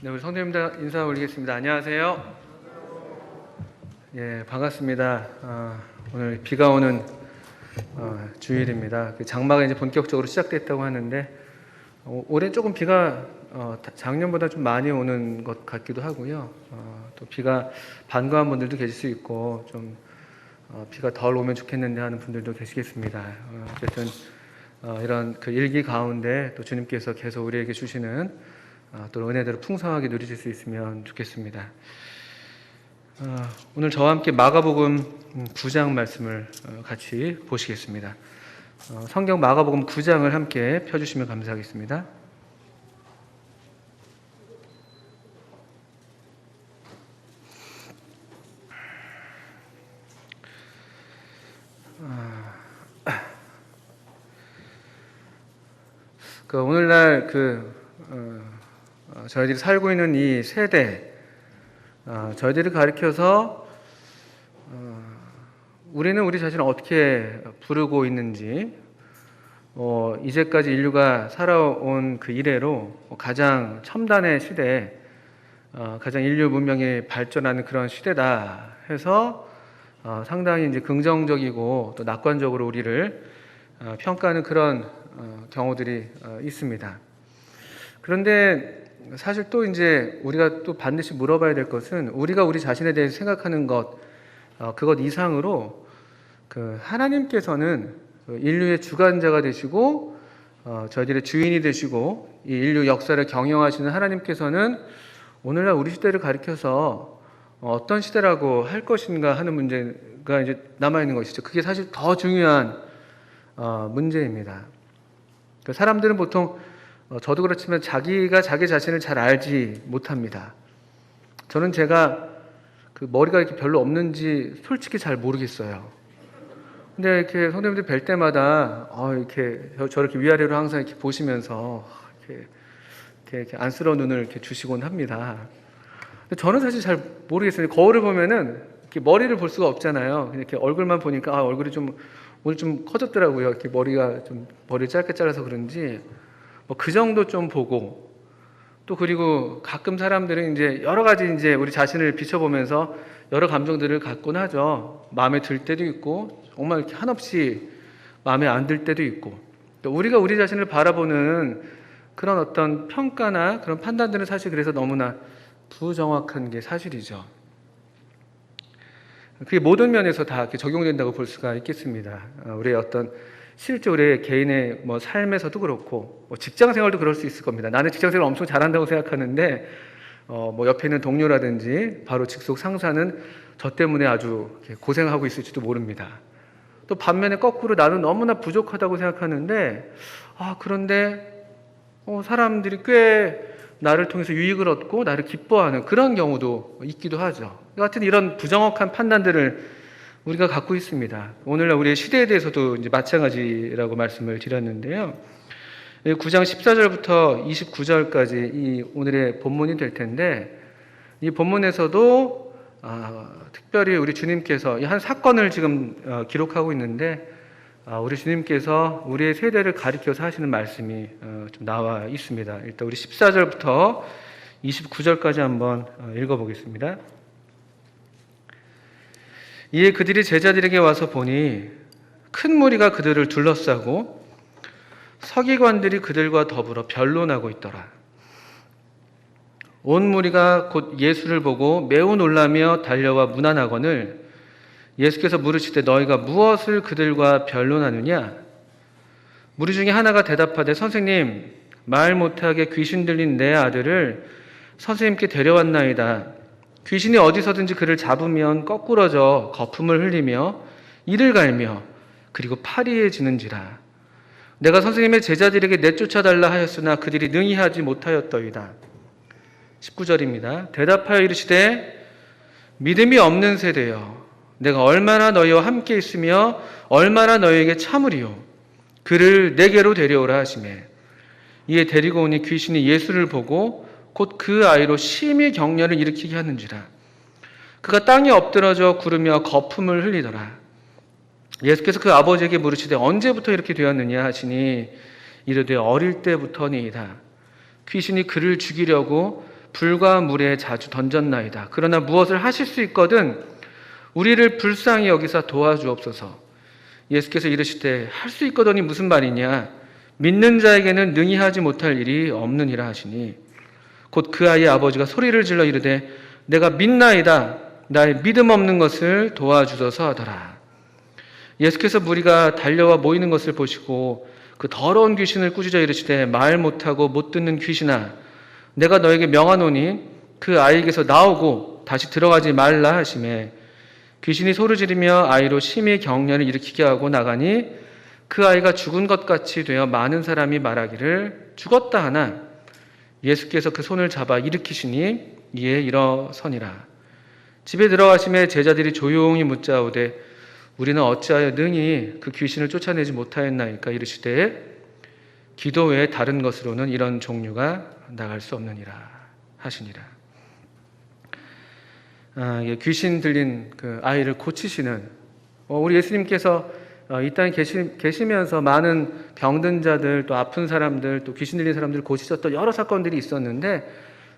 네, 우리 성도님들 인사 올리겠습니다. 안녕하세요. 예, 반갑습니다. 오늘 비가 오는 주일입니다. 장마가 이제 본격적으로 시작됐다고 하는데 올해 조금 비가 작년보다 좀 많이 오는 것 같기도 하고요. 또 비가 반가운 분들도 계실 수 있고 좀 비가 덜 오면 좋겠는데 하는 분들도 계시겠습니다. 어쨌든 이런 그 일기 가운데 또 주님께서 계속 우리에게 주시는 또 은혜대로 풍성하게 누리실 수 있으면 좋겠습니다. 오늘 저와 함께 마가복음 9장 말씀을 같이 보시겠습니다. 성경 마가복음 9장을 함께 펴주시면 감사하겠습니다. 오늘날 저희들이 살고 있는 이 세대, 저희들을 가리켜서 우리는 우리 자신을 어떻게 부르고 있는지, 이제까지 인류가 살아온 그 이래로 가장 첨단의 시대, 가장 인류 문명이 발전하는 그런 시대다 해서 상당히 이제 긍정적이고 또 낙관적으로 우리를 평가하는 그런 경우들이 있습니다. 그런데 사실 또 이제 우리가 또 반드시 물어봐야 될 것은 우리가 우리 자신에 대해서 생각하는 것, 그것 이상으로 하나님께서는 인류의 주관자가 되시고 저희들의 주인이 되시고 이 인류 역사를 경영하시는 하나님께서는 오늘날 우리 시대를 가리켜서 어떤 시대라고 할 것인가 하는 문제가 이제 남아 있는 것이죠. 그게 사실 더 중요한 문제입니다. 사람들은 보통 저도 그렇지만 자기가 자기 자신을 잘 알지 못합니다. 저는 제가 머리가 이렇게 별로 없는지 솔직히 잘 모르겠어요. 근데 이렇게 성도님들 뵐 때마다 이렇게 저렇게 위아래로 항상 이렇게 보시면서 이렇게 안쓰러운 눈을 이렇게 주시곤 합니다. 근데 저는 사실 잘 모르겠어요. 거울을 보면은 이렇게 머리를 볼 수가 없잖아요. 이렇게 얼굴만 보니까 얼굴이 오늘 좀 커졌더라고요. 이렇게 머리를 짧게 잘라서 그런지 그 정도 좀 보고, 또 그리고 가끔 사람들은 이제 여러 가지 이제 우리 자신을 비춰보면서 여러 감정들을 갖곤 하죠. 마음에 들 때도 있고 정말 이렇게 한없이 마음에 안 들 때도 있고, 또 우리가 우리 자신을 바라보는 그런 어떤 평가나 그런 판단들은 사실 그래서 너무나 부정확한 게 사실이죠. 그게 모든 면에서 다 이렇게 적용된다고 볼 수가 있겠습니다. 우리의 어떤 실제 우리 개인의 삶에서도 그렇고 직장 생활도 그럴 수 있을 겁니다. 나는 직장 생활 엄청 잘한다고 생각하는데 옆에 있는 동료라든지 바로 직속 상사는 저 때문에 아주 고생하고 있을지도 모릅니다. 또 반면에 거꾸로 나는 너무나 부족하다고 생각하는데 그런데 사람들이 꽤 나를 통해서 유익을 얻고 나를 기뻐하는 그런 경우도 있기도 하죠. 같은 이런 부정확한 판단들을 우리가 갖고 있습니다. 오늘날 우리의 시대에 대해서도 이제 마찬가지라고 말씀을 드렸는데요. 9장 14절부터 29절까지 이 오늘의 본문이 될 텐데, 이 본문에서도 특별히 우리 주님께서 한 사건을 지금 기록하고 있는데, 우리 주님께서 우리의 세대를 가리켜서 하시는 말씀이 좀 나와 있습니다. 일단 우리 14절부터 29절까지 한번 읽어보겠습니다. 이에 그들이 제자들에게 와서 보니 큰 무리가 그들을 둘러싸고 서기관들이 그들과 더불어 변론하고 있더라. 온 무리가 곧 예수를 보고 매우 놀라며 달려와 문안하거늘 예수께서 물으시되 너희가 무엇을 그들과 변론하느냐? 무리 중에 하나가 대답하되 선생님, 말 못하게 귀신 들린 내 아들을 선생님께 데려왔나이다. 귀신이 어디서든지 그를 잡으면 거꾸러져 거품을 흘리며 이를 갈며 그리고 파리해지는지라. 내가 선생님의 제자들에게 내쫓아달라 하였으나 그들이 능히 하지 못하였더이다. 19절입니다. 대답하여 이르시되 믿음이 없는 세대여, 내가 얼마나 너희와 함께 있으며 얼마나 너희에게 참으리요. 그를 내게로 데려오라 하시매 이에 데리고 오니 귀신이 예수를 보고 곧 그 아이로 심히 격려를 일으키게 하는지라. 그가 땅에 엎드러져 구르며 거품을 흘리더라. 예수께서 그 아버지에게 물으시되 언제부터 이렇게 되었느냐 하시니 이르되 어릴 때부터니이다. 귀신이 그를 죽이려고 불과 물에 자주 던졌나이다. 그러나 무엇을 하실 수 있거든 우리를 불쌍히 여기사 도와주옵소서. 예수께서 이르시되 할 수 있거든이 무슨 말이냐? 믿는 자에게는 능히 하지 못할 일이 없느니라 하시니 곧 그 아이의 아버지가 소리를 질러 이르되 내가 믿나이다. 나의 믿음 없는 것을 도와주소서 하더라. 예수께서 무리가 달려와 모이는 것을 보시고 그 더러운 귀신을 꾸짖어 이르시되 말 못하고 못 듣는 귀신아 내가 너에게 명하노니 그 아이에게서 나오고 다시 들어가지 말라 하시매 귀신이 소리 지르며 아이로 심히 경련을 일으키게 하고 나가니 그 아이가 죽은 것 같이 되어 많은 사람이 말하기를 죽었다 하나 예수께서 그 손을 잡아 일으키시니 이에 일어서니라. 집에 들어가심에 제자들이 조용히 묻자오되 우리는 어찌하여 능히 그 귀신을 쫓아내지 못하였나이까 이르시되 기도 외에 다른 것으로는 이런 종류가 나갈 수 없느니라 하시니라. 귀신 들린 그 아이를 고치시는 우리 예수님께서 이 땅에 계시면서 많은 병든 자들 또 아픈 사람들 또 귀신 들린 사람들 고치셨던 여러 사건들이 있었는데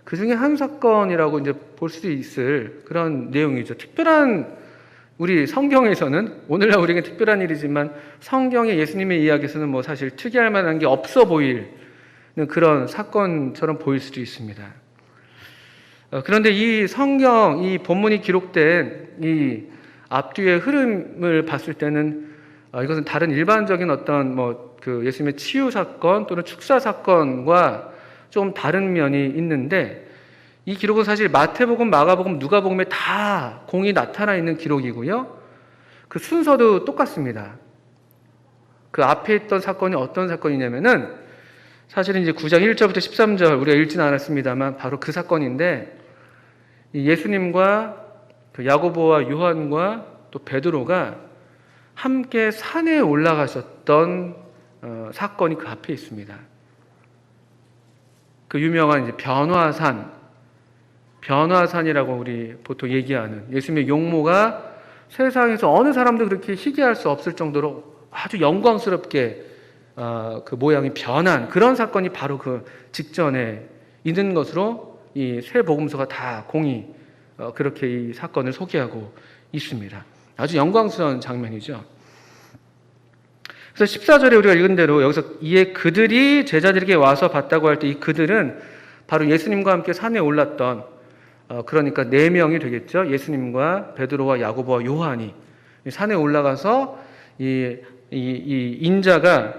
그 중에 한 사건이라고 이제 볼 수 있을 그런 내용이죠. 특별한 우리 성경에서는 오늘날 우리에게 특별한 일이지만 성경의 예수님의 이야기에서는 뭐 사실 특이할 만한 게 없어 보이는 그런 사건처럼 보일 수도 있습니다. 그런데 이 성경, 이 본문이 기록된 이 앞뒤의 흐름을 봤을 때는 이것은 다른 일반적인 어떤 그 예수님의 치유 사건 또는 축사 사건과 좀 다른 면이 있는데 이 기록은 사실 마태복음, 마가복음, 누가복음에 다 공이 나타나 있는 기록이고요. 그 순서도 똑같습니다. 그 앞에 있던 사건이 어떤 사건이냐면은 사실은 이제 9장 1절부터 13절 우리가 읽지는 않았습니다만 바로 그 사건인데 예수님과 그 야고보와 요한과 또 베드로가 함께 산에 올라가셨던 사건이 그 앞에 있습니다. 그 유명한 이제 변화산이라고 우리 보통 얘기하는 예수님의 용모가 세상에서 어느 사람도 그렇게 희귀할 수 없을 정도로 아주 영광스럽게 그 모양이 변한 그런 사건이 바로 그 직전에 있는 것으로 이 세 복음서가 다 공히 그렇게 이 사건을 소개하고 있습니다. 아주 영광스러운 장면이죠. 그래서 14절에 우리가 읽은 대로 여기서 이에 그들이 제자들에게 와서 봤다고 할 때 이 그들은 바로 예수님과 함께 산에 올랐던 그러니까 4명이 되겠죠. 예수님과 베드로와 야고보와 요한이 산에 올라가서 이 인자가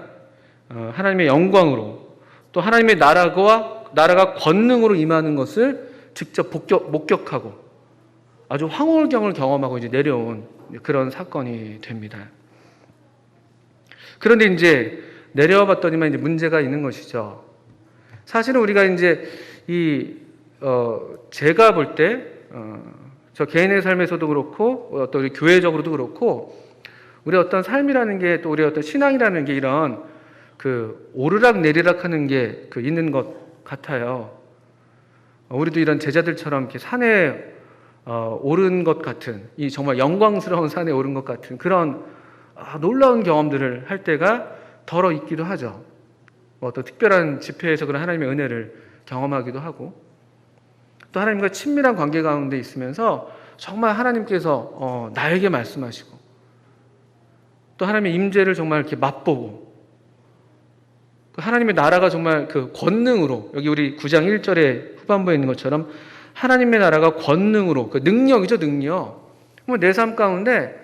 하나님의 영광으로 또 하나님의 나라가 권능으로 임하는 것을 직접 목격하고 아주 황홀경을 경험하고 이제 내려온 그런 사건이 됩니다. 그런데 이제 내려와 봤더니만 이제 문제가 있는 것이죠. 사실은 우리가 이제 제가 볼 때, 저 개인의 삶에서도 그렇고, 또 우리 교회적으로도 그렇고, 우리 어떤 삶이라는 게 또 우리 어떤 신앙이라는 게 이런 그 오르락 내리락 하는 게 그 있는 것 같아요. 우리도 이런 제자들처럼 이렇게 산에 오른 것 같은, 이 정말 영광스러운 산에 오른 것 같은 그런 놀라운 경험들을 할 때가 덜어 있기도 하죠. 또 특별한 집회에서 그런 하나님의 은혜를 경험하기도 하고, 또 하나님과 친밀한 관계 가운데 있으면서 정말 하나님께서 나에게 말씀하시고, 또 하나님의 임재를 정말 이렇게 맛보고, 하나님의 나라가 정말 그 권능으로, 여기 우리 9장 1절에 후반부에 있는 것처럼 하나님의 나라가 권능으로, 그 능력이죠, 능력. 내 삶 가운데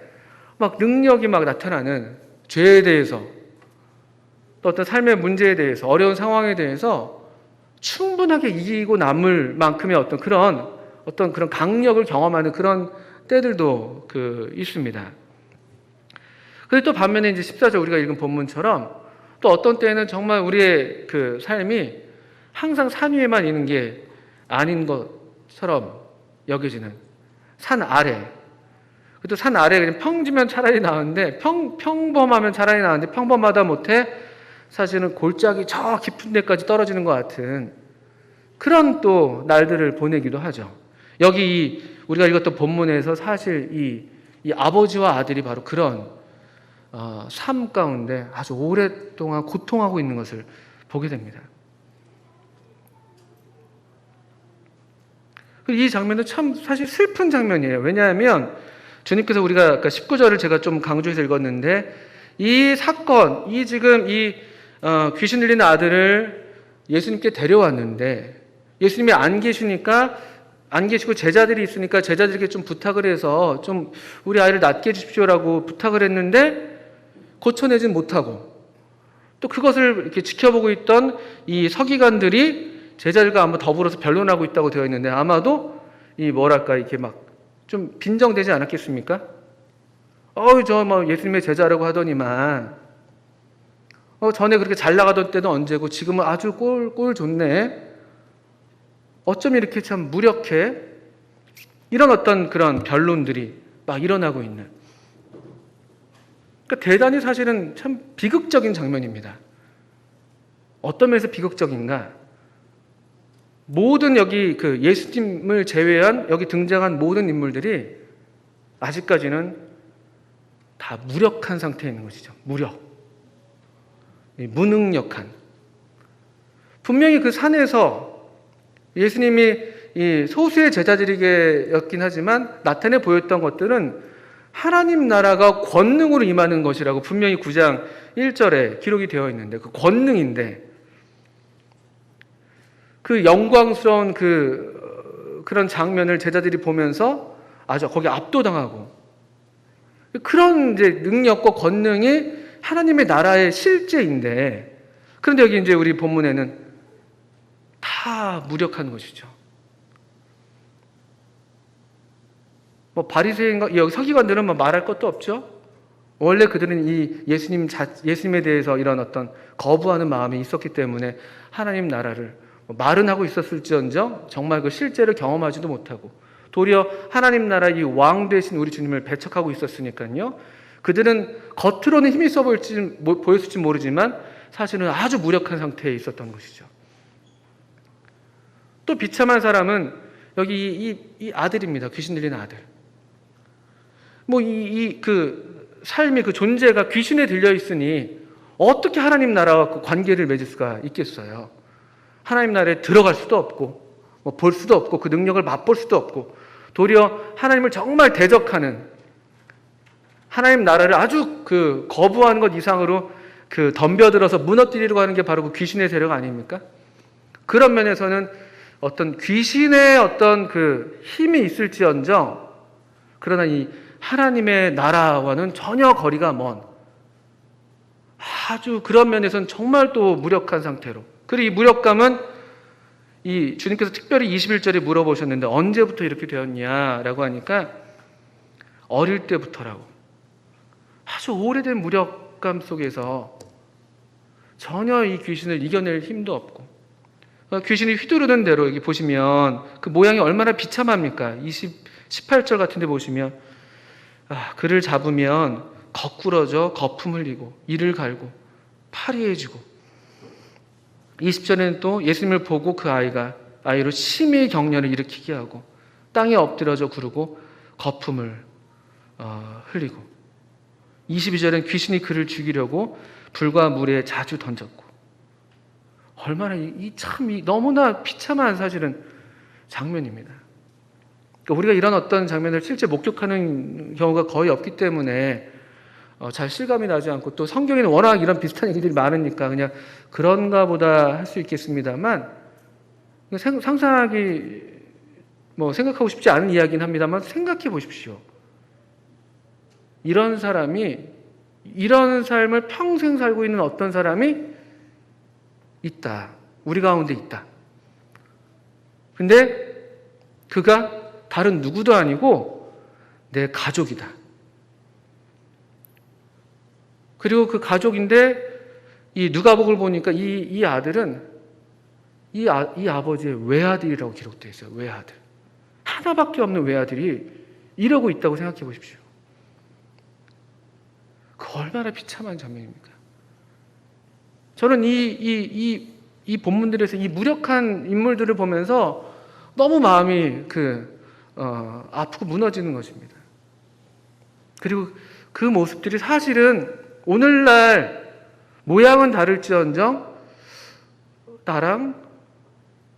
막 능력이 막 나타나는 죄에 대해서, 또 어떤 삶의 문제에 대해서, 어려운 상황에 대해서 충분하게 이기고 남을 만큼의 어떤 그런 강력을 경험하는 그런 때들도 있습니다. 그런데 또 반면에 이제 14절 우리가 읽은 본문처럼 또 어떤 때는 정말 우리의 그 삶이 항상 산 위에만 있는 게 아닌 것처럼 여겨지는 산 아래. 또 산 아래 그냥 평지면 차라리 나은데 평범하면 차라리 나은데 평범하다 못해 사실은 골짜기 저 깊은 데까지 떨어지는 것 같은 그런 또 날들을 보내기도 하죠. 여기 우리가 읽었던 본문에서 사실 이 아버지와 아들이 바로 그런 삶 가운데 아주 오랫동안 고통하고 있는 것을 보게 됩니다. 이 장면은 참 사실 슬픈 장면이에요. 왜냐하면 주님께서 우리가 아까 19절을 제가 좀 강조해서 읽었는데 이 사건, 이 지금 귀신 들리는 아들을 예수님께 데려왔는데 예수님이 안 계시니까 안 계시고 제자들이 있으니까 제자들에게 좀 부탁을 해서 좀 우리 아이를 낫게 해주십시오라고 부탁을 했는데 고쳐내진 못하고 또 그것을 이렇게 지켜보고 있던 이 서기관들이 제자들과 아마 더불어서 변론하고 있다고 되어 있는데 아마도 이렇게 막 좀 빈정되지 않았겠습니까? 저 뭐 예수님의 제자라고 하더니만 전에 그렇게 잘 나가던 때는 언제고 지금은 아주 꼴 좋네. 어쩜 이렇게 참 무력해? 이런 어떤 그런 변론들이 막 일어나고 있는. 그러니까 대단히 사실은 참 비극적인 장면입니다. 어떤 면에서 비극적인가? 모든 여기 그 예수님을 제외한 여기 등장한 모든 인물들이 아직까지는 다 무력한 상태에 있는 것이죠. 무력. 무능력한. 분명히 그 산에서 예수님이 이 소수의 제자들에게였긴 하지만 나타내 보였던 것들은 하나님 나라가 권능으로 임하는 것이라고 분명히 9장 1절에 기록이 되어 있는데 그 권능인데 그 영광스러운 그런 장면을 제자들이 보면서 아주 거기 압도당하고 그런 이제 능력과 권능이 하나님의 나라의 실제인데 그런데 여기 이제 우리 본문에는 다 무력한 것이죠. 뭐 바리새인과 여기 서기관들은 뭐 말할 것도 없죠. 원래 그들은 이 예수님에 대해서 이런 어떤 거부하는 마음이 있었기 때문에 하나님 나라를 말은 하고 있었을지언정 정말 그 실제를 경험하지도 못하고 도리어 하나님 나라 이 왕 되신 우리 주님을 배척하고 있었으니까요. 그들은 겉으로는 힘이 있어 보였을지 모르지만 사실은 아주 무력한 상태에 있었던 것이죠. 또 비참한 사람은 여기 이 아들입니다. 귀신 들린 아들. 뭐 그 삶의 그 존재가 귀신에 들려 있으니 어떻게 하나님 나라와 그 관계를 맺을 수가 있겠어요? 하나님 나라에 들어갈 수도 없고 뭐 볼 수도 없고 그 능력을 맛볼 수도 없고 도리어 하나님을 정말 대적하는 하나님 나라를 아주 그 거부하는 것 이상으로 그 덤벼들어서 무너뜨리려고 하는 게 바로 그 귀신의 세력 아닙니까? 그런 면에서는 어떤 귀신의 어떤 그 힘이 있을지언정 그러나 이 하나님의 나라와는 전혀 거리가 먼 아주 그런 면에서는 정말 또 무력한 상태로 그리고 이 무력감은 이 주님께서 특별히 21절에 물어보셨는데 언제부터 이렇게 되었냐라고 하니까 어릴 때부터라고 아주 오래된 무력감 속에서 전혀 이 귀신을 이겨낼 힘도 없고 귀신이 휘두르는 대로 여기 보시면 그 모양이 얼마나 비참합니까? 18절 같은 데 보시면 그를 잡으면 거꾸러져 거품 흘리고 이를 갈고 파리해지고 20절에는 또 예수님을 보고 그 아이로 심히 격려를 일으키게 하고 땅에 엎드려져 구르고 거품을 흘리고 22절엔 귀신이 그를 죽이려고 불과 물에 자주 던졌고 얼마나 너무나 비참한 사실은 장면입니다. 그러니까 우리가 이런 어떤 장면을 실제 목격하는 경우가 거의 없기 때문에 잘 실감이 나지 않고 또 성경에는 워낙 이런 비슷한 얘기들이 많으니까 그냥 그런가 보다 할 수 있겠습니다만 상상하기 생각하고 싶지 않은 이야기긴 합니다만 생각해 보십시오. 이런 사람이 이런 삶을 평생 살고 있는 어떤 사람이 있다. 우리 가운데 있다. 근데 그가 다른 누구도 아니고 내 가족이다. 그리고 그 가족인데 이 누가복음을 보니까 이 아들은 이 아버지의 외아들이라고 기록되어 있어요. 외아들. 하나밖에 없는 외아들이 이러고 있다고 생각해 보십시오. 그 얼마나 비참한 장면입니까? 저는 이 본문들에서 이 무력한 인물들을 보면서 너무 마음이 아프고 무너지는 것입니다. 그리고 그 모습들이 사실은 오늘날 모양은 다를지언정 나랑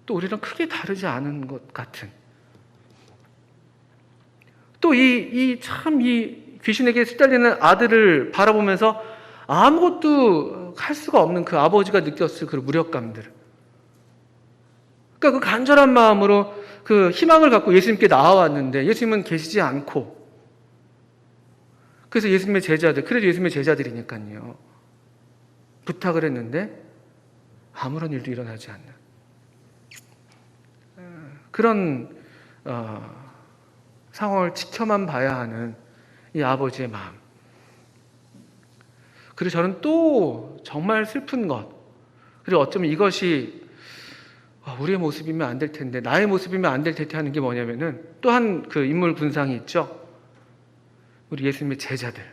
또 우리랑 크게 다르지 않은 것 같은 또 이 귀신에게 시달리는 아들을 바라보면서 아무것도 할 수가 없는 그 아버지가 느꼈을 그 무력감들. 그러니까 그 간절한 마음으로 그 희망을 갖고 예수님께 나와왔는데 예수님은 계시지 않고, 그래서 예수님의 제자들, 그래도 예수님의 제자들이니까요, 부탁을 했는데 아무런 일도 일어나지 않는 그런 상황을 지켜만 봐야 하는 이 아버지의 마음. 그리고 저는 또 정말 슬픈 것, 그리고 어쩌면 이것이 우리의 모습이면 안 될 텐데, 나의 모습이면 안 될 텐데 하는 게 뭐냐면은, 또 한 그 인물 군상이 있죠. 우리 예수님의 제자들.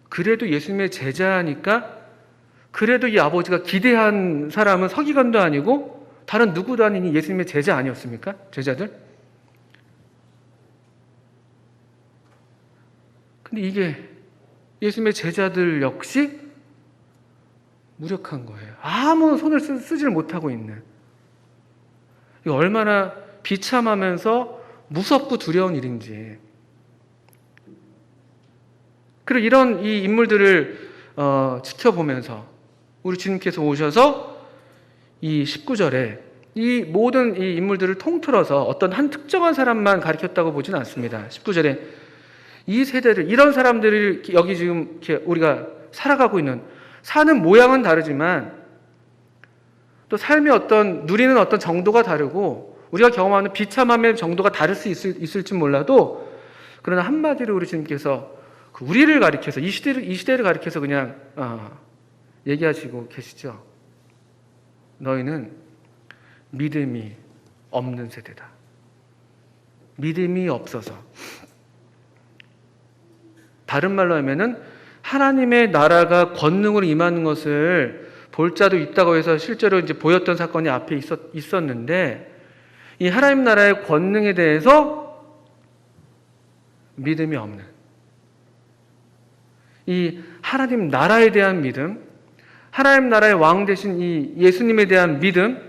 그래도 예수님의 제자니까, 그래도 이 아버지가 기대한 사람은 서기관도 아니고 다른 누구도 아닌 예수님의 제자 아니었습니까? 제자들. 근데 이게 예수님의 제자들 역시 무력한 거예요. 아무 손을 쓰질 못하고 있는. 이거 얼마나 비참하면서 무섭고 두려운 일인지. 그리고 이런 이 인물들을 지켜보면서 우리 주님께서 오셔서 이 19절에 이 모든 이 인물들을 통틀어서 어떤 한 특정한 사람만 가리켰다고 보지는 않습니다. 19절에 이 세대를, 이런 사람들을 여기 지금 이렇게 우리가 살아가고 있는, 사는 모양은 다르지만 또 삶의 어떤 누리는 어떤 정도가 다르고 우리가 경험하는 비참함의 정도가 다를 수 있을지 몰라도, 그러나 한마디로 우리 주님께서 우리를 가리켜서 이 시대를 가리켜서 그냥 얘기하시고 계시죠. 너희는 믿음이 없는 세대다. 믿음이 없어서. 다른 말로 하면은 하나님의 나라가 권능으로 임하는 것을 볼 자도 있다고 해서 실제로 이제 보였던 사건이 앞에 있었는데, 이 하나님 나라의 권능에 대해서 믿음이 없는, 이 하나님 나라에 대한 믿음, 하나님 나라의 왕 되신 이 예수님에 대한 믿음,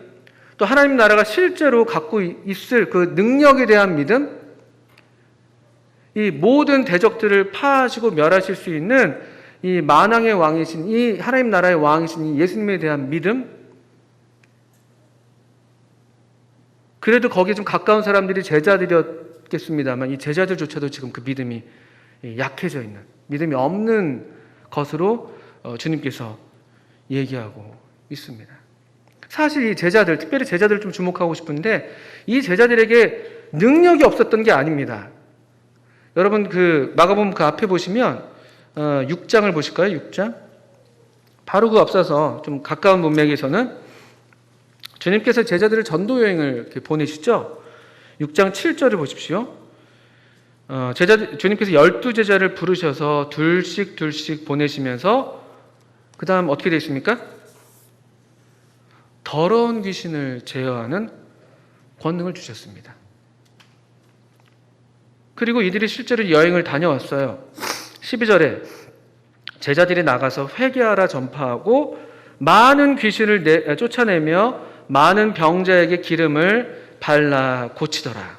또 하나님 나라가 실제로 갖고 있을 그 능력에 대한 믿음, 이 모든 대적들을 파하시고 멸하실 수 있는 이 만왕의 왕이신, 이 하나님 나라의 왕이신 이 예수님에 대한 믿음, 그래도 거기에 좀 가까운 사람들이 제자들이었겠습니다만 이 제자들조차도 지금 그 믿음이 약해져 있는, 믿음이 없는 것으로 주님께서 얘기하고 있습니다. 사실 이 제자들, 특별히 제자들을 좀 주목하고 싶은데, 이 제자들에게 능력이 없었던 게 아닙니다. 여러분 그 마가복음 그 앞에 보시면 6장을 보실까요? 6장. 바로 그 앞서서 좀 가까운 문맥에서는 주님께서 제자들을 전도 여행을 이렇게 보내시죠. 6장 7절을 보십시오. 주님께서 12제자를 부르셔서 둘씩 보내시면서 그 다음 어떻게 되어 있습니까? 더러운 귀신을 제어하는 권능을 주셨습니다. 그리고 이들이 실제로 여행을 다녀왔어요. 12절에 제자들이 나가서 회개하라 전파하고 많은 귀신을 쫓아내며 많은 병자에게 기름을 발라 고치더라.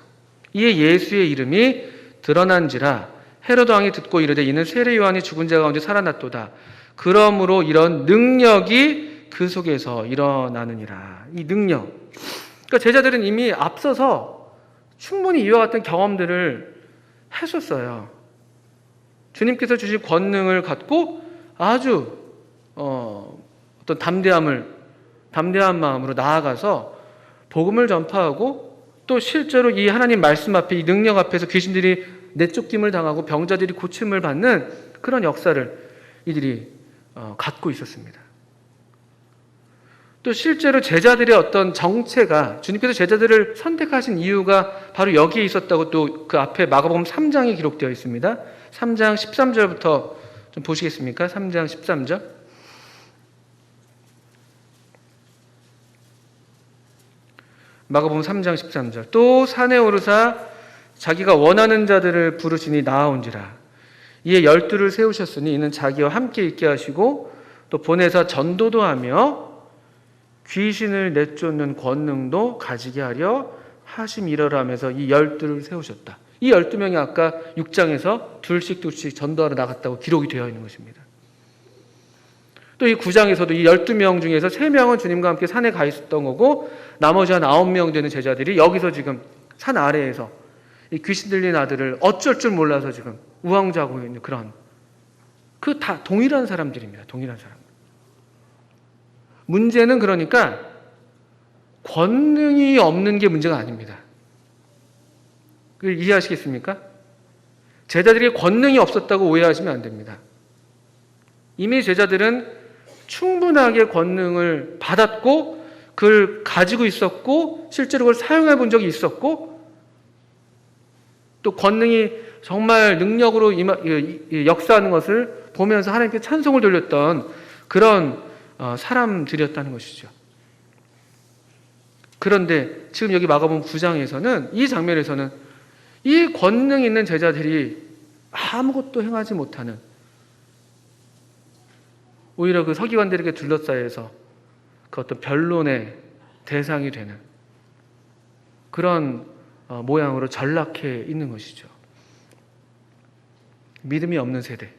이에 예수의 이름이 드러난지라 헤로드 왕이 듣고 이르되 이는 세례 요한이 죽은 자 가운데 살아났도다. 그러므로 이런 능력이 그 속에서 일어나느니라. 이 능력. 그러니까 제자들은 이미 앞서서 충분히 이와 같은 경험들을 했었어요. 주님께서 주신 권능을 갖고 아주 어떤 담대한 마음으로 나아가서 복음을 전파하고, 또 실제로 이 하나님 말씀 앞에, 이 능력 앞에서 귀신들이 내쫓김을 당하고 병자들이 고침을 받는 그런 역사를 이들이 갖고 있었습니다. 또 실제로 제자들의 어떤 정체가, 주님께서 제자들을 선택하신 이유가 바로 여기에 있었다고 또 그 앞에 마가복음 3장에 기록되어 있습니다. 3장 13절부터 좀 보시겠습니까? 3장 13절. 마가복음 3장 13절. 또 산에 오르사 자기가 원하는 자들을 부르시니 나아온지라. 이에 12를 세우셨으니 이는 자기와 함께 있게 하시고 또 보내사 전도도 하며 귀신을 내쫓는 권능도 가지게 하려 하심이러라 하면서 이 12를 세우셨다. 이 12명이 아까 6장에서 둘씩 전도하러 나갔다고 기록이 되어 있는 것입니다. 또 이 9장에서도 이 12명 중에서 3명은 주님과 함께 산에 가 있었던 거고 나머지 한 9명 되는 제자들이 여기서 지금 산 아래에서 이 귀신 들린 아들을 어쩔 줄 몰라서 지금 우왕좌고 있는 그런 그 다 동일한 사람들입니다. 동일한 사람. 문제는 그러니까 권능이 없는 게 문제가 아닙니다. 그걸 이해하시겠습니까? 제자들이 권능이 없었다고 오해하시면 안 됩니다. 이미 제자들은 충분하게 권능을 받았고 그걸 가지고 있었고 실제로 그걸 사용해 본 적이 있었고 또 권능이 정말 능력으로 역사하는 것을 보면서 하나님께 찬송을 돌렸던 그런 사람들이었다는 것이죠. 그런데 지금 여기 마가복음 9장에서는 이 장면에서는 이 권능 있는 제자들이 아무것도 행하지 못하는 오히려 그 서기관들에게 둘러싸여서 그 어떤 변론의 대상이 되는 그런 모양으로 전락해 있는 것이죠. 믿음이 없는 세대.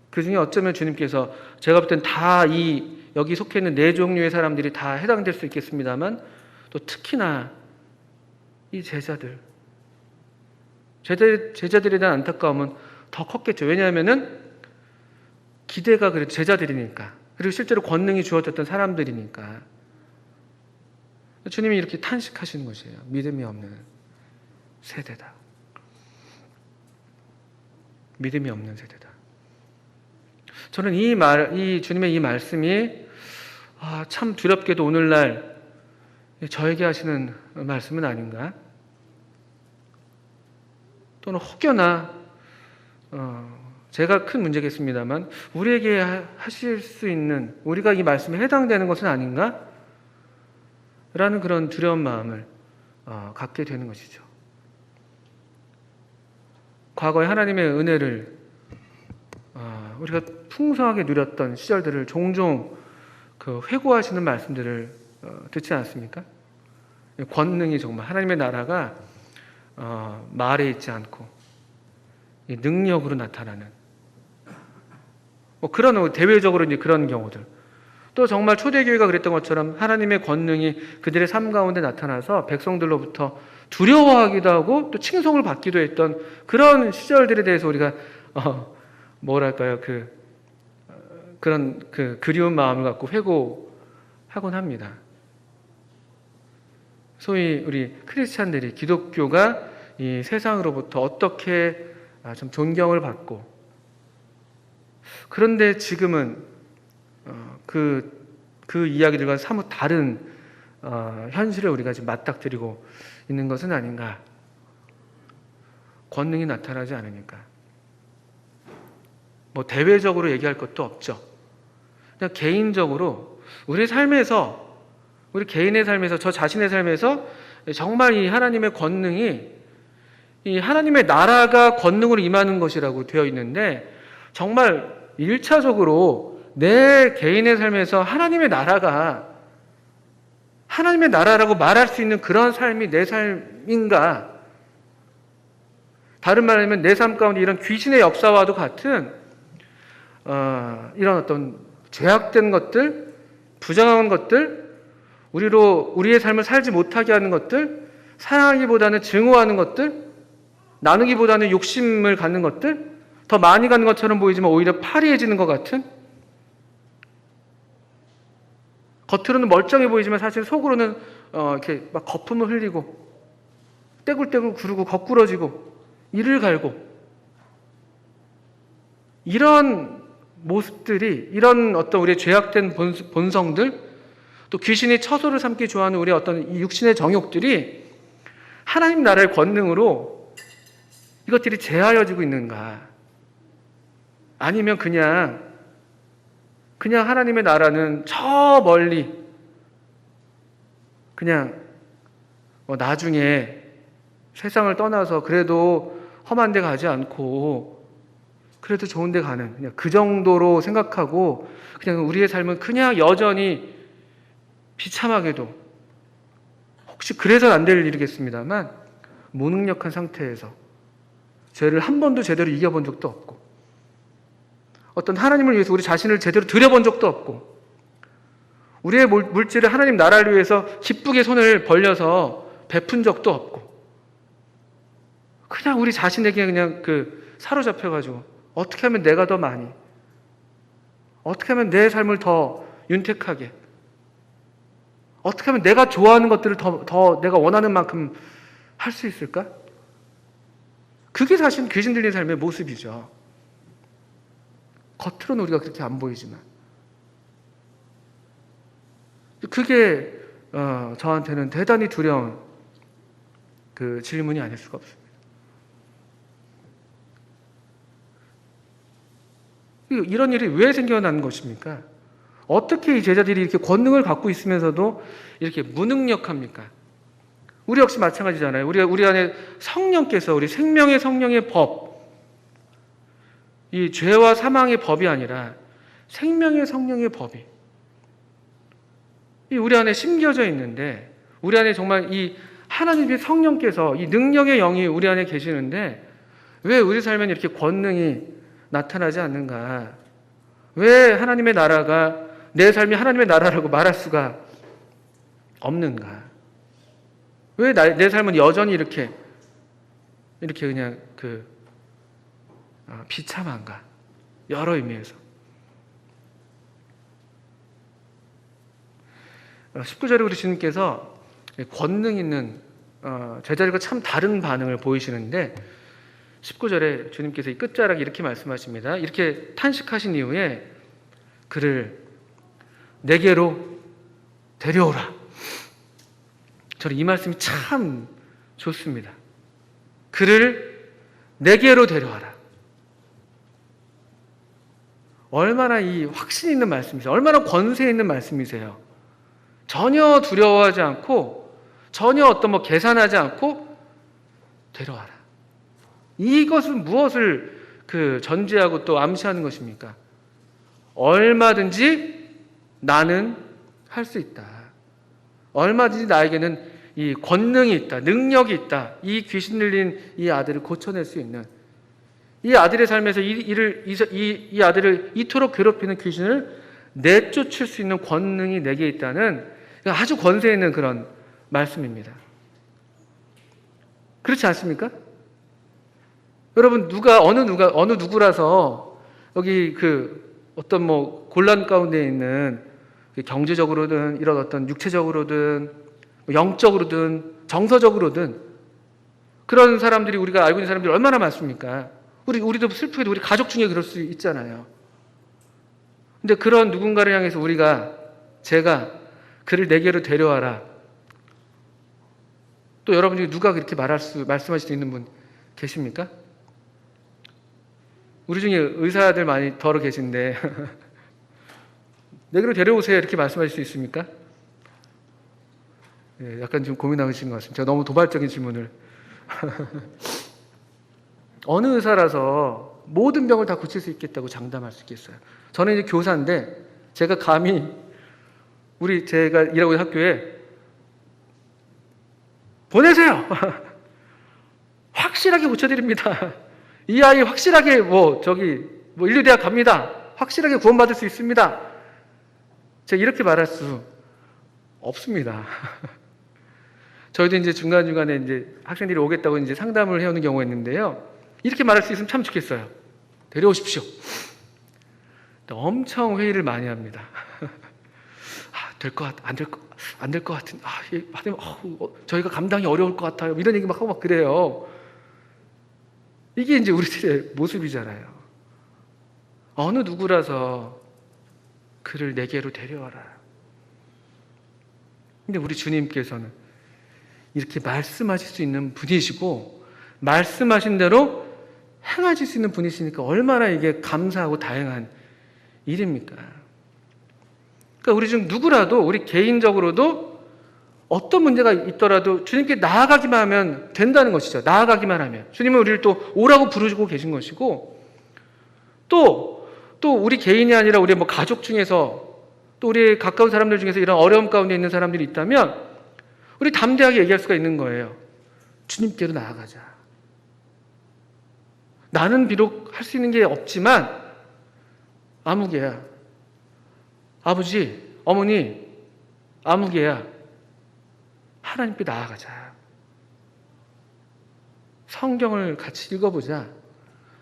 그 중에 어쩌면 주님께서 제가 볼 땐 다 여기 속해 있는 4종류의 사람들이 다 해당될 수 있겠습니다만 또 특히나 이 제자들에 대한 안타까움은 더 컸겠죠. 왜냐하면은 기대가 그래도 제자들이니까 그리고 실제로 권능이 주어졌던 사람들이니까 주님이 이렇게 탄식하시는 것이에요. 믿음이 없는 세대다. 믿음이 없는 세대다. 저는 이 주님의 이 말씀이 참 두렵게도 오늘날 저에게 하시는 말씀은 아닌가? 또는 혹여나 제가 큰 문제겠습니다만 우리에게 하실 수 있는 우리가 이 말씀에 해당되는 것은 아닌가? 라는 그런 두려운 마음을 갖게 되는 것이죠. 과거에 하나님의 은혜를 우리가 풍성하게 누렸던 시절들을 종종 그 회고하시는 말씀들을 듣지 않습니까? 권능이 정말 하나님의 나라가 말에 있지 않고 능력으로 나타나는 그런 대외적으로 이제 그런 경우들. 또 정말 초대교회가 그랬던 것처럼 하나님의 권능이 그들의 삶 가운데 나타나서 백성들로부터 두려워하기도 하고 또 칭송을 받기도 했던 그런 시절들에 대해서 우리가 뭐랄까요 그런 그리운 마음을 갖고 회고하곤 합니다. 소위 우리 크리스찬들이 기독교가 이 세상으로부터 어떻게 좀 존경을 받고 그런데 지금은 그 이야기들과 사뭇 다른 현실을 우리가 지금 맞닥뜨리고 있는 것은 아닌가? 권능이 나타나지 않으니까. 뭐 대외적으로 얘기할 것도 없죠. 그냥 개인적으로 우리 개인의 삶에서 저 자신의 삶에서 정말 이 하나님의 권능이 이 하나님의 나라가 권능으로 임하는 것이라고 되어 있는데 정말 1차적으로 내 개인의 삶에서 하나님의 나라라고 말할 수 있는 그런 삶이 내 삶인가? 다른 말하면 내 삶 가운데 이런 귀신의 역사와도 같은 이런 어떤 죄악된 것들, 부정한 것들, 우리의 삶을 살지 못하게 하는 것들, 사랑하기보다는 증오하는 것들, 나누기보다는 욕심을 갖는 것들, 더 많이 갖는 것처럼 보이지만 오히려 파리해지는 것 같은, 겉으로는 멀쩡해 보이지만 사실 속으로는 이렇게 막 거품을 흘리고 떼굴떼굴 구르고 거꾸러지고 이를 갈고 이런 모습들이 이런 어떤 우리의 죄악된 본성들 또 귀신이 처소를 삼기 좋아하는 우리의 어떤 이 육신의 정욕들이 하나님 나라의 권능으로 이것들이 제하여지고 있는가? 아니면 그냥 하나님의 나라는 저 멀리 그냥 나중에 세상을 떠나서 그래도 험한 데 가지 않고 그래도 좋은 데 가는 그냥 그 정도로 생각하고 그냥 우리의 삶은 그냥 여전히 비참하게도 혹시 그래서는 안 될 일이겠습니다만 무능력한 상태에서 죄를 한 번도 제대로 이겨본 적도 없고 어떤 하나님을 위해서 우리 자신을 제대로 들여본 적도 없고 우리의 물질을 하나님 나라를 위해서 기쁘게 손을 벌려서 베푼 적도 없고 그냥 우리 자신에게 그냥 사로잡혀가지고 어떻게 하면 내가 더 많이 어떻게 하면 내 삶을 더 윤택하게 어떻게 하면 내가 좋아하는 것들을 더 내가 원하는 만큼 할 수 있을까? 그게 사실 귀신 들린 삶의 모습이죠. 겉으로는 우리가 그렇게 안 보이지만 그게 저한테는 대단히 두려운 그 질문이 아닐 수가 없습니다. 이런 일이 왜 생겨난 것입니까? 어떻게 이 제자들이 이렇게 권능을 갖고 있으면서도 이렇게 무능력합니까? 우리 역시 마찬가지잖아요. 우리 안에 성령께서 우리 생명의 성령의 법, 이 죄와 사망의 법이 아니라 생명의 성령의 법이 우리 안에 심겨져 있는데 우리 안에 정말 이 하나님의 성령께서 이 능력의 영이 우리 안에 계시는데 왜 우리 삶에 이렇게 권능이 나타나지 않는가? 왜 하나님의 나라가 내 삶이 하나님의 나라라고 말할 수가 없는가? 왜 내 삶은 여전히 이렇게 그냥 비참한가? 여러 의미에서. 19절에 우리 주님께서 권능 있는 제자들과 참 다른 반응을 보이시는데 19절에 주님께서 이 끝자락에 이렇게 말씀하십니다. 이렇게 탄식하신 이후에 그를 내게로 데려오라. 저는 이 말씀이 참 좋습니다. 그를 내게로 데려와라. 얼마나 이 확신 있는 말씀이세요. 얼마나 권세 있는 말씀이세요. 전혀 두려워하지 않고 전혀 어떤 계산하지 않고 데려와라. 이것은 무엇을 전제하고 또 암시하는 것입니까? 얼마든지 나는 할 수 있다. 얼마든지 나에게는 이 권능이 있다. 능력이 있다. 이 귀신 들린 이 아들을 고쳐낼 수 있는 이 아들의 삶에서 이 아들을 이토록 괴롭히는 귀신을 내쫓을 수 있는 권능이 내게 있다는 아주 권세 있는 그런 말씀입니다. 그렇지 않습니까? 여러분 어느 누구라서 여기 어떤 곤란 가운데 있는 경제적으로든 이런 어떤 육체적으로든 영적으로든 정서적으로든 그런 사람들이 우리가 알고 있는 사람들이 얼마나 많습니까? 우리도 슬프게도 우리 가족 중에 그럴 수 있잖아요. 근데 그런 누군가를 향해서 제가 그를 내게로 데려와라. 또 여러분 중에 누가 그렇게 말씀하실 수 있는 분 계십니까? 우리 중에 의사들 많이 덜어 계신데 내게로 데려오세요 이렇게 말씀하실 수 있습니까? 예, 약간 좀 고민하시는 것 같습니다. 제가 너무 도발적인 질문을 어느 의사라서 모든 병을 다 고칠 수 있겠다고 장담할 수 있겠어요? 저는 이제 교사인데 제가 감히 제가 일하고 있는 학교에 보내세요. 확실하게 고쳐드립니다. 이 아이 확실하게 인류대학 갑니다. 확실하게 구원받을 수 있습니다. 제가 이렇게 말할 수 없습니다. 저희도 이제 중간중간에 이제 학생들이 오겠다고 이제 상담을 해오는 경우가 있는데요. 이렇게 말할 수 있으면 참 좋겠어요. 데려오십시오. 엄청 회의를 많이 합니다. 안 될 것 같은, 저희가 감당이 어려울 것 같아요. 이런 얘기 막 하고 그래요. 이게 이제 우리들의 모습이잖아요. 어느 누구라서 그를 내게로 데려와라. 근데 우리 주님께서는 이렇게 말씀하실 수 있는 분이시고 말씀하신 대로 행하실 수 있는 분이시니까 얼마나 이게 감사하고 다양한 일입니까? 그러니까 우리 중 누구라도 우리 개인적으로도 어떤 문제가 있더라도 주님께 나아가기만 하면 된다는 것이죠. 나아가기만 하면. 주님은 우리를 또 오라고 부르시고 계신 것이고 또 우리 개인이 아니라 우리 가족 중에서 또 우리 가까운 사람들 중에서 이런 어려움 가운데 있는 사람들이 있다면 우리 담대하게 얘기할 수가 있는 거예요. 주님께로 나아가자. 나는 비록 할 수 있는 게 없지만 아무개야. 아버지, 어머니, 아무개야. 하나님께 나아가자. 성경을 같이 읽어보자.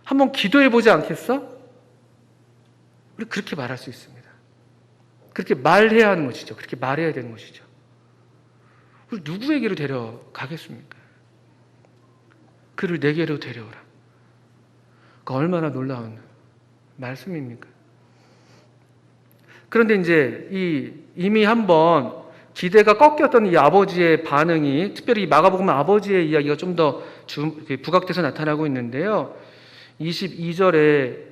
한번 기도해보지 않겠어? 우리 그렇게 말할 수 있습니다. 그렇게 말해야 하는 것이죠. 그렇게 말해야 되는 것이죠. 우리 누구에게로 데려가겠습니까? 그를 내게로 데려오라. 그 얼마나 놀라운 말씀입니까? 그런데 이제 이미 한번 기대가 꺾였던 이 아버지의 반응이, 특별히 마가복음 아버지의 이야기가 좀 더 부각돼서 나타나고 있는데요. 22절에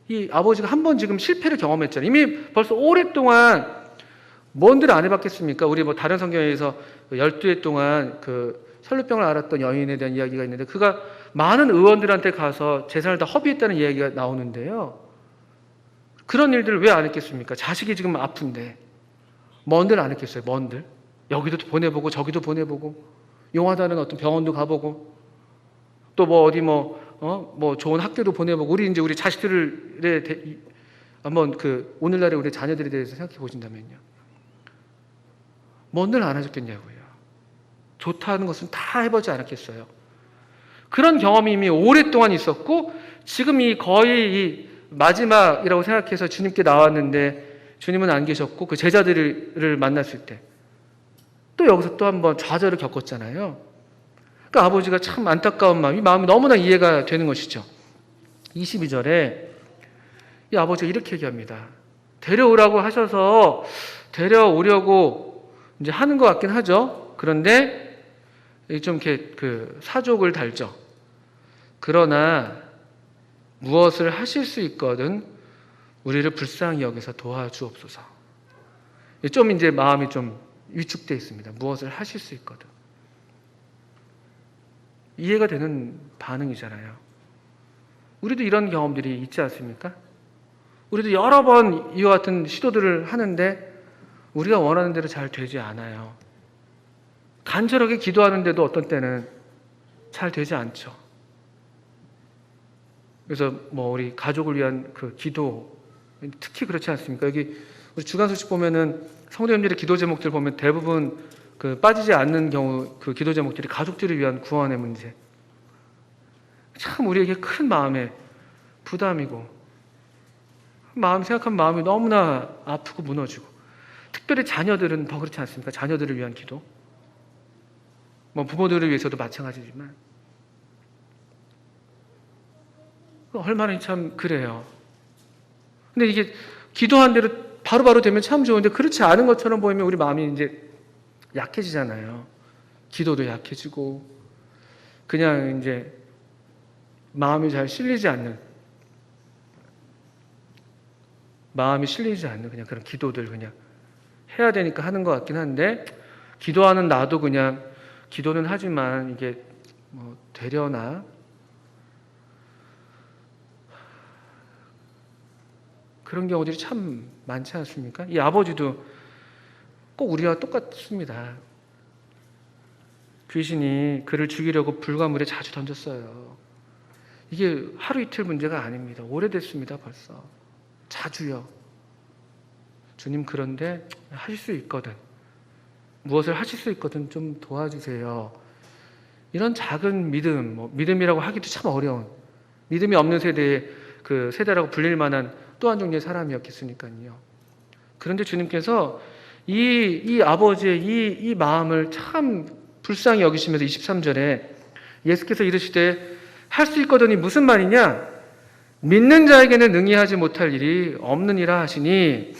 이 아버지가 한 번 지금 실패를 경험했잖아요. 이미 벌써 오랫동안 뭔들 안 해봤겠습니까? 우리 뭐 다른 성경에서 12해 동안 그 혈루병을 앓았던 여인에 대한 이야기가 있는데, 그가 많은 의원들한테 가서 재산을 다 허비했다는 이야기가 나오는데요. 그런 일들을 왜 안 했겠습니까? 자식이 지금 아픈데 뭔들 안 했겠어요? 뭔들 여기도 보내보고 저기도 보내보고, 용하다는 어떤 병원도 가보고, 또 뭐 어디 뭐 좋은 학교도 보내보고. 우리 자식들에 한번 오늘날의 우리 자녀들에 대해서 생각해 보신다면요, 뭔들 안 하셨겠냐고요. 좋다는 것은 다 해보지 않았겠어요? 그런 경험이 이미 오랫동안 있었고, 지금 거의 이 마지막이라고 생각해서 주님께 나왔는데 주님은 안 계셨고, 그 제자들을 만났을 때 또 여기서 또 한번 좌절을 겪었잖아요. 그러니까 아버지가 참 안타까운 마음이 너무나 이해가 되는 것이죠. 22절에 이 아버지가 이렇게 얘기합니다. 데려오라고 하셔서 데려오려고 이제 하는 것 같긴 하죠. 그런데 좀 이렇게 사족을 달죠. 그러나 무엇을 하실 수 있거든 우리를 불쌍히 여기서 도와주옵소서. 좀 이제 마음이 좀 위축되어 있습니다. 무엇을 하실 수 있거든. 이해가 되는 반응이잖아요. 우리도 이런 경험들이 있지 않습니까? 우리도 여러 번 이와 같은 시도들을 하는데 우리가 원하는 대로 잘 되지 않아요. 간절하게 기도하는데도 어떤 때는 잘 되지 않죠. 그래서 뭐 우리 가족을 위한 기도, 특히 그렇지 않습니까? 여기 우리 주간 소식 보면은 성도님들의 기도 제목들 보면 대부분 빠지지 않는 경우 기도 제목들이 가족들을 위한 구원의 문제. 참 우리에게 큰 마음의 부담이고, 생각하면 마음이 너무나 아프고 무너지고, 특별히 자녀들은 더 그렇지 않습니까? 자녀들을 위한 기도. 뭐 부모들을 위해서도 마찬가지지만 얼마나 참 그래요. 근데 이게 기도한 대로 바로바로 되면 참 좋은데, 그렇지 않은 것처럼 보이면 우리 마음이 이제 약해지잖아요. 기도도 약해지고, 그냥 이제 마음이 실리지 않는 그냥 그런 기도들 그냥 해야 되니까 하는 것 같긴 한데, 기도하는 나도 그냥 기도는 하지만 이게 뭐 되려나? 그런 경우들이 참 많지 않습니까? 이 아버지도 꼭 우리와 똑같습니다. 귀신이 그를 죽이려고 불과 물에 자주 던졌어요. 이게 하루 이틀 문제가 아닙니다. 오래됐습니다. 벌써. 자주요. 주님, 그런데 하실 수 있거든, 무엇을 하실 수 있거든 좀 도와주세요. 이런 작은 믿음, 믿음이라고 하기도 참 어려운, 믿음이 없는 세대의 세대라고 불릴 만한 또 한 종류의 사람이었겠으니까요. 그런데 주님께서 이 아버지의 이 마음을 참 불쌍히 여기시면서 23절에 예수께서 이르시되 할 수 있거든이 무슨 말이냐? 믿는 자에게는 능히 하지 못할 일이 없느니라 하시니,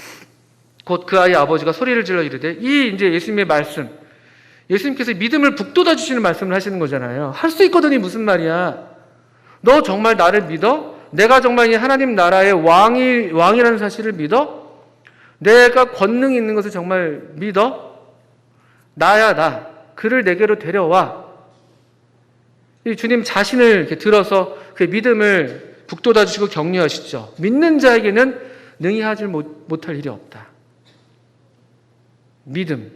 곧 그 아이의 아버지가 소리를 질러 이르되, 이제 예수님의 말씀, 예수님께서 믿음을 북돋아 주시는 말씀을 하시는 거잖아요. 할 수 있거든이 무슨 말이야? 너 정말 나를 믿어? 내가 정말 이 하나님 나라의 왕이라는 사실을 믿어? 내가 권능이 있는 것을 정말 믿어? 나야, 나. 그를 내게로 데려와. 이 주님 자신을 이렇게 들어서 그 믿음을 북돋아 주시고 격려하시죠. 믿는 자에게는 능히 하지 못할 일이 없다. 믿음.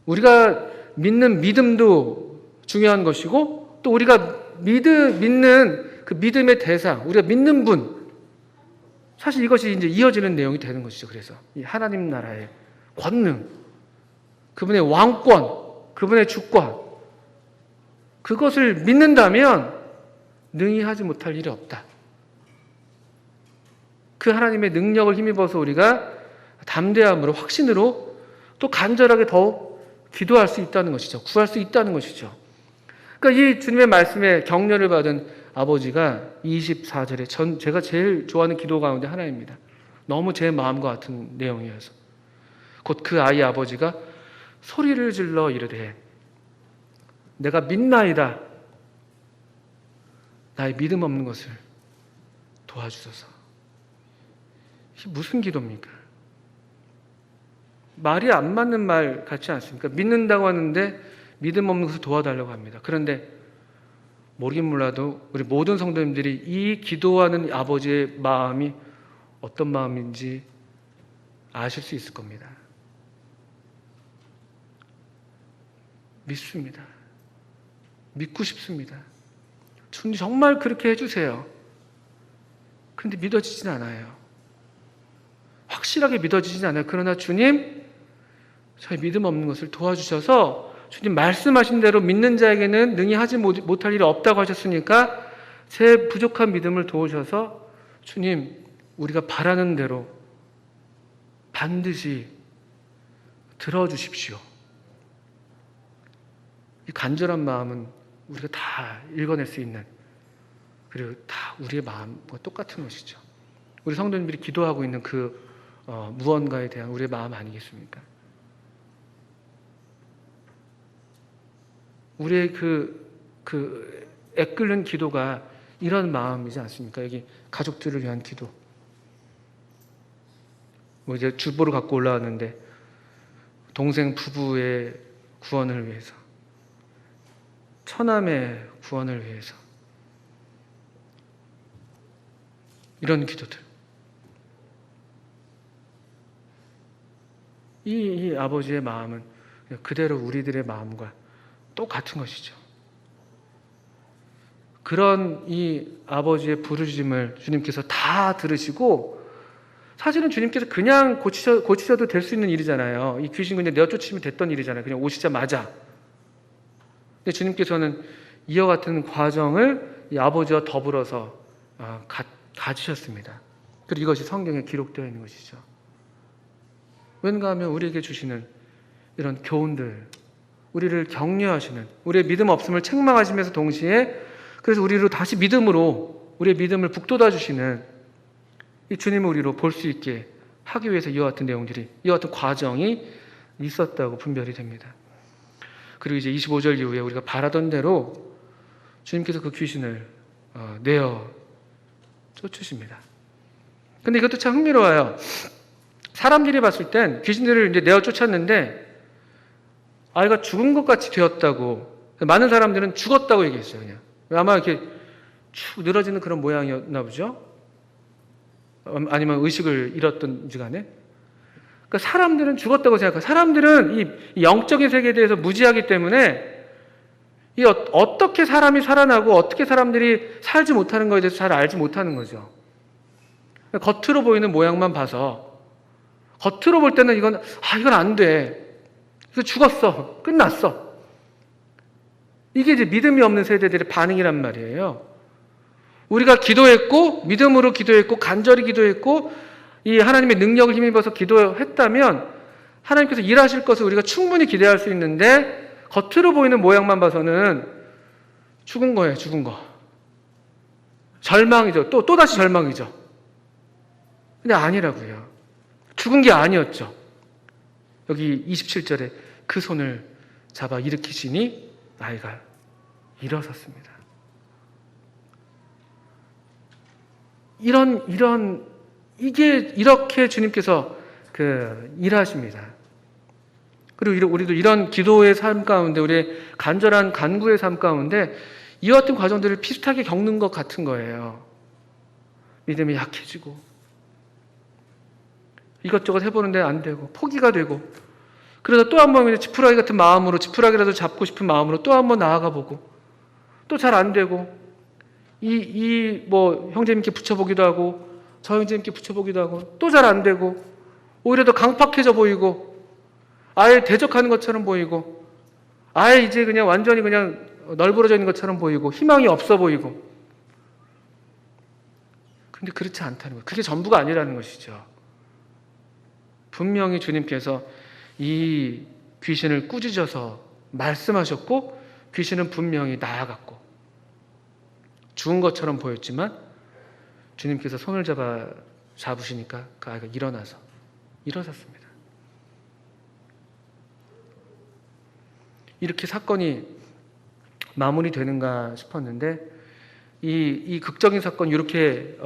우리가 믿는 믿음도 중요한 것이고, 또 우리가 믿는 그 믿음의 대상, 우리가 믿는 분, 사실 이것이 이제 이어지는 내용이 되는 것이죠. 그래서 이 하나님 나라의 권능, 그분의 왕권, 그분의 주권, 그것을 믿는다면 능히 하지 못할 일이 없다. 그 하나님의 능력을 힘입어서 우리가 담대함으로, 확신으로 또 간절하게 더욱 기도할 수 있다는 것이죠. 구할 수 있다는 것이죠. 그러니까 이 주님의 말씀에 격려를 받은 아버지가 24절에 제가 제일 좋아하는 기도 가운데 하나입니다. 너무 제 마음과 같은 내용이어서. 곧 그 아이 아버지가 소리를 질러 이르되 내가 믿나이다. 나의 믿음 없는 것을 도와주소서. 이게 무슨 기도입니까? 말이 안 맞는 말 같지 않습니까? 믿는다고 하는데 믿음 없는 것을 도와달라고 합니다. 그런데 모르긴 몰라도 우리 모든 성도님들이 이 기도하는 아버지의 마음이 어떤 마음인지 아실 수 있을 겁니다. 믿습니다. 믿고 싶습니다. 주님 정말 그렇게 해주세요. 그런데 믿어지진 않아요. 확실하게 믿어지진 않아요. 그러나 주님, 저희 믿음 없는 것을 도와주셔서 주님 말씀하신 대로 믿는 자에게는 능히 하지 못할 일이 없다고 하셨으니까 제 부족한 믿음을 도우셔서 주님, 우리가 바라는 대로 반드시 들어주십시오. 이 간절한 마음은 우리가 다 읽어낼 수 있는, 그리고 다 우리의 마음과 똑같은 것이죠. 우리 성도님들이 기도하고 있는 그 무언가에 대한 우리의 마음 아니겠습니까? 우리의 그 애끓는 기도가 이런 마음이지 않습니까? 여기 가족들을 위한 기도. 뭐 이제 주보를 갖고 올라왔는데 동생 부부의 구원을 위해서, 처남의 구원을 위해서, 이런 기도들. 이 아버지의 마음은 그대로 우리들의 마음과 똑같은 것이죠. 그런 이 아버지의 부르짖음을 주님께서 다 들으시고, 사실은 주님께서 그냥 고치셔도 될 수 있는 일이잖아요. 이 귀신 그냥 내어 쫓으면 됐던 일이잖아요. 그냥 오시자마자. 근데 주님께서는 이와 같은 과정을 이 아버지와 더불어서 가지셨습니다. 그리고 이것이 성경에 기록되어 있는 것이죠. 왠가 하면 우리에게 주시는 이런 교훈들, 우리를 격려하시는, 우리의 믿음 없음을 책망하시면서 동시에 그래서 우리로 다시 믿음으로 우리의 믿음을 북돋아 주시는 이 주님을 우리로 볼 수 있게 하기 위해서 이와 같은 내용들이, 이와 같은 과정이 있었다고 분별이 됩니다. 그리고 이제 25절 이후에 우리가 바라던 대로 주님께서 그 귀신을 내어 쫓으십니다. 근데 이것도 참 흥미로워요. 사람들이 봤을 땐 귀신들을 이제 내어 쫓았는데 아이가 죽은 것 같이 되었다고, 많은 사람들은 죽었다고 얘기했어요. 그냥 아마 이렇게 축 늘어지는 그런 모양이었나 보죠. 아니면 의식을 잃었던지 간에. 그러니까 사람들은 죽었다고 생각해요. 사람들은 이 영적인 세계에 대해서 무지하기 때문에 이 어떻게 사람이 살아나고 어떻게 사람들이 살지 못하는 것에 대해서 잘 알지 못하는 거죠. 겉으로 보이는 모양만 봐서, 겉으로 볼 때는 이건 안 돼. 이거 죽었어. 끝났어. 이게 이제 믿음이 없는 세대들의 반응이란 말이에요. 우리가 기도했고, 믿음으로 기도했고, 간절히 기도했고, 이 하나님의 능력을 힘입어서 기도했다면 하나님께서 일하실 것을 우리가 충분히 기대할 수 있는데, 겉으로 보이는 모양만 봐서는 죽은 거예요. 죽은 거. 절망이죠. 또다시 절망이죠. 근데 아니라고요. 죽은 게 아니었죠. 여기 27절에 그 손을 잡아 일으키시니 아이가 일어섰습니다. 이게 이렇게 주님께서 일하십니다. 그리고 우리도 이런 기도의 삶 가운데, 우리의 간절한 간구의 삶 가운데 이와 같은 과정들을 비슷하게 겪는 것 같은 거예요. 믿음이 약해지고, 이것저것 해보는데 안 되고, 포기가 되고, 그래서 또 한 번 지푸라기 같은 마음으로, 지푸라기라도 잡고 싶은 마음으로 또 한 번 나아가 보고, 또 잘 안 되고, 뭐 형제님께 붙여보기도 하고, 저 형제님께 붙여보기도 하고, 또 잘 안 되고, 오히려 더 강팍해져 보이고, 아예 대적하는 것처럼 보이고, 아예 이제 그냥 완전히 그냥 널브러져 있는 것처럼 보이고, 희망이 없어 보이고. 근데 그렇지 않다는 거예요. 그게 전부가 아니라는 것이죠. 분명히 주님께서 이 귀신을 꾸짖어서 말씀하셨고, 귀신은 분명히 나아갔고, 죽은 것처럼 보였지만 주님께서 손을 잡으시니까 그 아이가 일어섰습니다. 이렇게 사건이 마무리되는가 싶었는데, 이 극적인 사건이 이렇게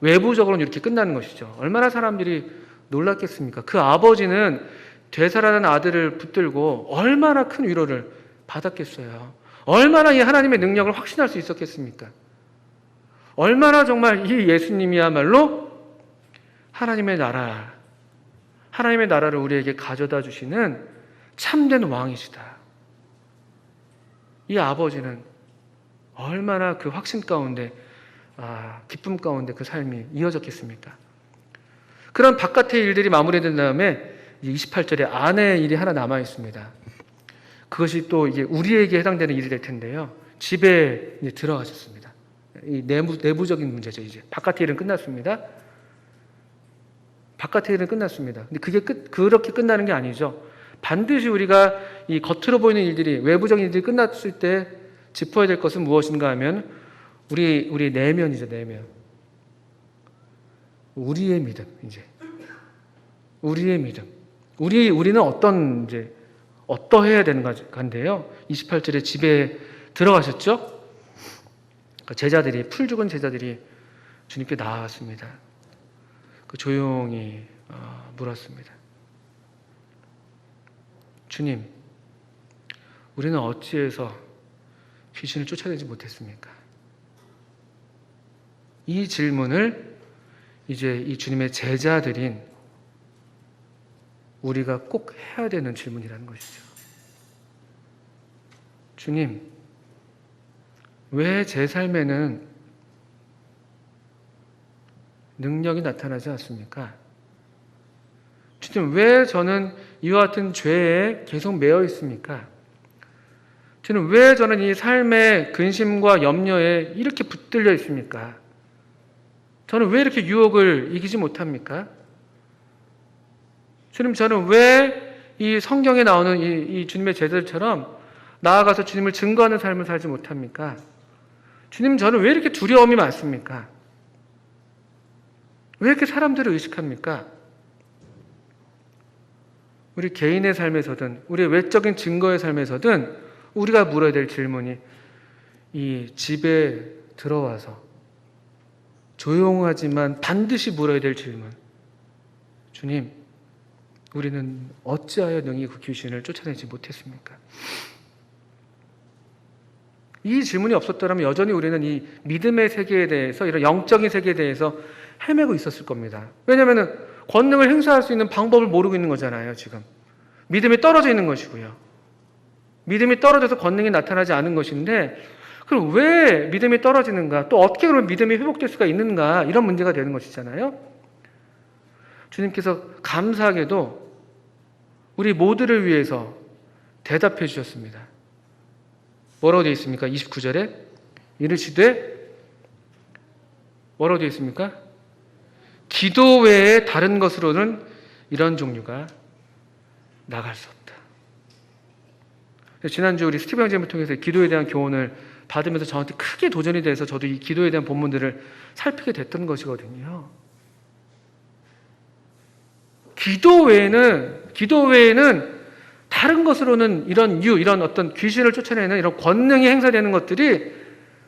외부적으로는 이렇게 끝나는 것이죠. 얼마나 사람들이 놀랐겠습니까? 그 아버지는 되살아난 아들을 붙들고 얼마나 큰 위로를 받았겠어요. 얼마나 이 하나님의 능력을 확신할 수 있었겠습니까? 얼마나 정말 이 예수님이야말로 하나님의 나라를 우리에게 가져다 주시는 참된 왕이시다. 이 아버지는 얼마나 그 확신 가운데, 기쁨 가운데 그 삶이 이어졌겠습니까? 그런 바깥의 일들이 마무리된 다음에 28절에 안의 일이 하나 남아 있습니다. 그것이 또 이게 우리에게 해당되는 일이 될 텐데요. 집에 이제 들어가셨습니다. 이 내부적인 문제죠. 이제 바깥의 일은 끝났습니다. 바깥의 일은 끝났습니다. 근데 그게 그렇게 끝나는 게 아니죠. 반드시 우리가 이 겉으로 보이는 일들이, 외부적인 일들이 끝났을 때 짚어야 될 것은 무엇인가 하면 우리 내면이죠. 내면. 우리의 믿음. 이제 우리의 믿음. 우리는 어떠해야 되는 건데요. 28절에 집에 들어가셨죠? 제자들이, 풀 죽은 제자들이 주님께 나아왔습니다. 조용히 물었습니다. 주님, 우리는 어찌해서 귀신을 쫓아내지 못했습니까? 이 질문을 이제 이 주님의 제자들인 우리가 꼭 해야 되는 질문이라는 것이죠. 주님, 왜 제 삶에는 능력이 나타나지 않습니까? 주님, 왜 저는 이와 같은 죄에 계속 매여 있습니까? 주님, 왜 저는 이 삶의 근심과 염려에 이렇게 붙들려 있습니까? 저는 왜 이렇게 유혹을 이기지 못합니까? 주님, 저는 왜 이 성경에 나오는 이 주님의 제자들처럼 나아가서 주님을 증거하는 삶을 살지 못합니까? 주님, 저는 왜 이렇게 두려움이 많습니까? 왜 이렇게 사람들을 의식합니까? 우리 개인의 삶에서든 우리의 외적인 증거의 삶에서든 우리가 물어야 될 질문이, 이 집에 들어와서 조용하지만 반드시 물어야 될 질문, 주님, 우리는 어찌하여 능히 그 귀신을 쫓아내지 못했습니까? 이 질문이 없었더라면 여전히 우리는 이 믿음의 세계에 대해서, 이런 영적인 세계에 대해서 헤매고 있었을 겁니다. 왜냐하면 권능을 행사할 수 있는 방법을 모르고 있는 거잖아요. 지금 믿음이 떨어져 있는 것이고요. 믿음이 떨어져서 권능이 나타나지 않은 것인데, 그럼 왜 믿음이 떨어지는가? 또 어떻게 그러면 믿음이 회복될 수가 있는가? 이런 문제가 되는 것이잖아요. 주님께서 감사하게도 우리 모두를 위해서 대답해 주셨습니다. 뭐라고 되어 있습니까? 29절에 이르시되, 뭐라고 되어 있습니까? 기도 외에 다른 것으로는 이런 종류가 나갈 수 없다. 지난주 우리 스티브 형제님을 통해서 기도에 대한 교훈을 받으면서 저한테 크게 도전이 돼서 저도 이 기도에 대한 본문들을 살피게 됐던 것이거든요. 기도 외에는 다른 것으로는 이런 어떤 귀신을 쫓아내는 이런 권능이 행사되는 것들이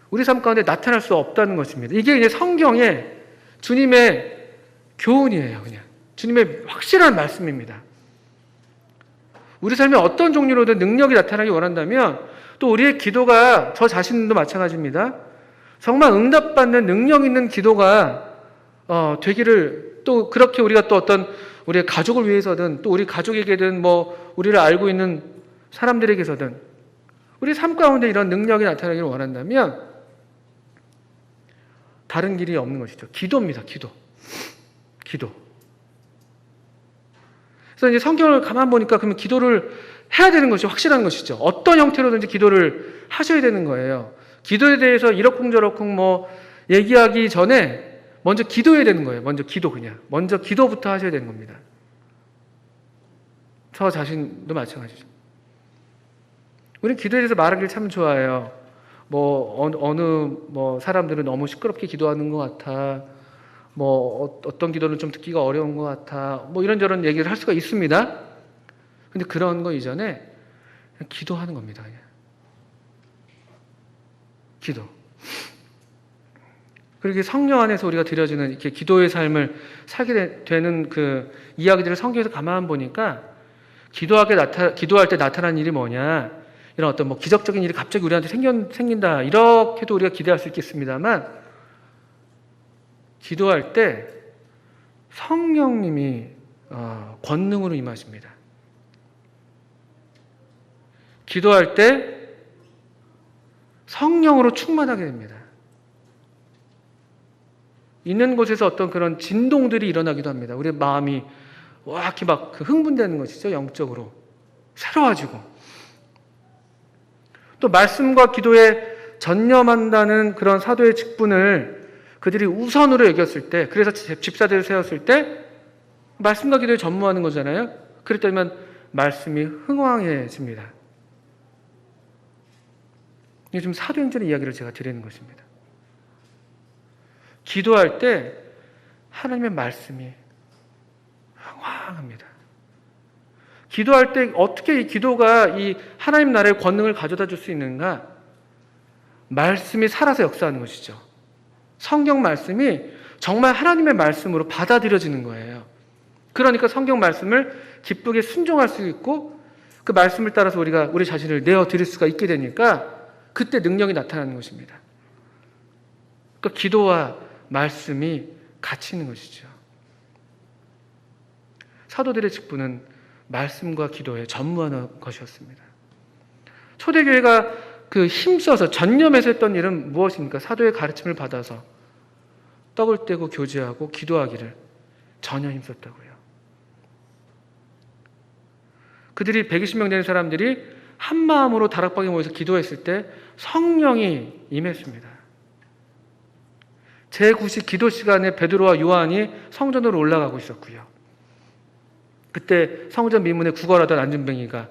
우리 삶 가운데 나타날 수 없다는 것입니다. 이게 이제 성경의 주님의 교훈이에요. 그냥 주님의 확실한 말씀입니다. 우리 삶에 어떤 종류로든 능력이 나타나기 원한다면, 또 우리의 기도가, 저 자신도 마찬가지입니다. 정말 응답받는 능력 있는 기도가 되기를 또 그렇게 우리가 또 어떤 우리의 가족을 위해서든 또 우리 가족에게든 뭐 우리를 알고 있는 사람들에게서든 우리 삶 가운데 이런 능력이 나타나기를 원한다면 다른 길이 없는 것이죠. 기도입니다. 기도. 그래서 이제 성경을 가만 보니까 그러면 기도를 해야 되는 것이 확실한 것이죠. 어떤 형태로든지 기도를 하셔야 되는 거예요. 기도에 대해서 이러쿵저러쿵 뭐 얘기하기 전에 먼저 기도해야 되는 거예요. 먼저 기도부터 하셔야 되는 겁니다. 저 자신도 마찬가지죠. 우리는 기도에 대해서 말하기를 참 좋아해요. 어느 사람들은 너무 시끄럽게 기도하는 것 같아. 어떤 기도는 좀 듣기가 어려운 것 같아. 이런저런 얘기를 할 수가 있습니다. 근데 그런 거 이전에 그냥 기도하는 겁니다. 그냥. 기도. 그리고 성령 안에서 우리가 드려지는 이렇게 기도의 삶을 살게 되는 그 이야기들을 성경에서 가만 보니까 기도할 때 나타나는 일이 뭐냐. 이런 어떤 기적적인 일이 갑자기 우리한테 생긴다. 이렇게도 우리가 기대할 수 있겠습니다만 기도할 때 성령님이 권능으로 임하십니다. 기도할 때 성령으로 충만하게 됩니다. 있는 곳에서 어떤 그런 진동들이 일어나기도 합니다. 우리의 마음이 와 이렇게 막 흥분되는 것이죠. 영적으로 새로워지고 또 말씀과 기도에 전념한다는 그런 사도의 직분을 그들이 우선으로 여겼을 때, 그래서 집사들을 세웠을 때 말씀과 기도에 전무하는 거잖아요. 그랬다면 말씀이 흥왕해집니다. 이게 지금 사도행전의 이야기를 제가 드리는 것입니다. 기도할 때 하나님의 말씀이 흥왕합니다. 기도할 때 어떻게 이 기도가 이 하나님 나라의 권능을 가져다 줄 수 있는가? 말씀이 살아서 역사하는 것이죠. 성경 말씀이 정말 하나님의 말씀으로 받아들여지는 거예요. 그러니까 성경 말씀을 기쁘게 순종할 수 있고 그 말씀을 따라서 우리가 우리 자신을 내어드릴 수가 있게 되니까 그때 능력이 나타나는 것입니다. 그러니까 기도와 말씀이 같이 있는 것이죠. 사도들의 직분은 말씀과 기도에 전무하는 것이었습니다. 초대교회가 힘써서 전념해서 했던 일은 무엇입니까? 사도의 가르침을 받아서 떡을 떼고 교제하고 기도하기를 전혀 힘썼다고요. 그들이 120명 되는 사람들이 한 마음으로 다락방에 모여서 기도했을 때 성령이 임했습니다. 제9시 기도 시간에 베드로와 요한이 성전으로 올라가고 있었고요. 그때 성전 미문에 구걸하던 안진뱅이가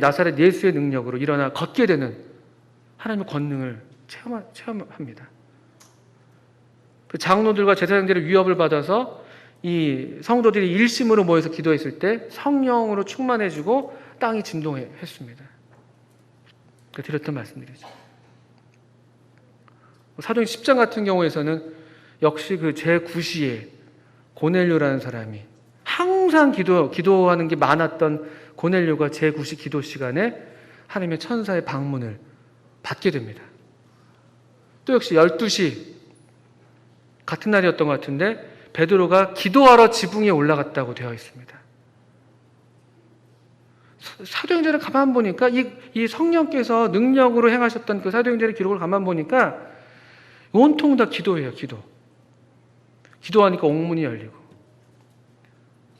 나사렛 예수의 능력으로 일어나 걷게 되는 하나님의 권능을 체험합니다. 그 장로들과 제사장들의 위협을 받아서 이 성도들이 일심으로 모여서 기도했을 때 성령으로 충만해지고 땅이 진동했습니다. 드렸던 말씀드리죠. 사도행 10장 같은 경우에서는 역시 그 제9시에 고넬료라는 사람이 항상 기도하는 게 많았던 고넬료가 제9시 기도 시간에 하나님의 천사의 방문을 받게 됩니다. 또 역시 12시 같은 날이었던 것 같은데 베드로가 기도하러 지붕에 올라갔다고 되어 있습니다. 사도행전을 가만 보니까 이 성령께서 능력으로 행하셨던 그 사도행전의 기록을 가만 보니까 온통 다 기도예요. 기도하니까 옥문이 열리고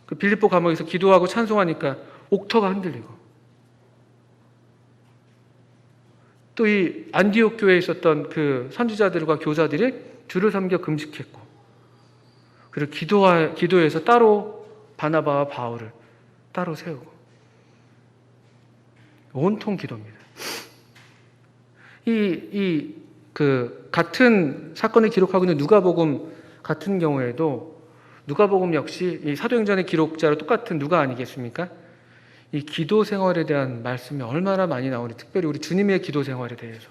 그 빌립보 감옥에서 기도하고 찬송하니까 옥터가 흔들리고 또 이 안디옥 교회에 있었던 그 선지자들과 교사들이 주를 섬겨 금식했고 그리고 기도해서 따로 바나바와 바울을 따로 세우고 온통 기도입니다. 그 같은 사건을 기록하고 있는 누가복음 같은 경우에도 누가복음 역시 이 사도행전의 기록자로 똑같은 누가 아니겠습니까? 이 기도 생활에 대한 말씀이 얼마나 많이 나오니 특별히 우리 주님의 기도 생활에 대해서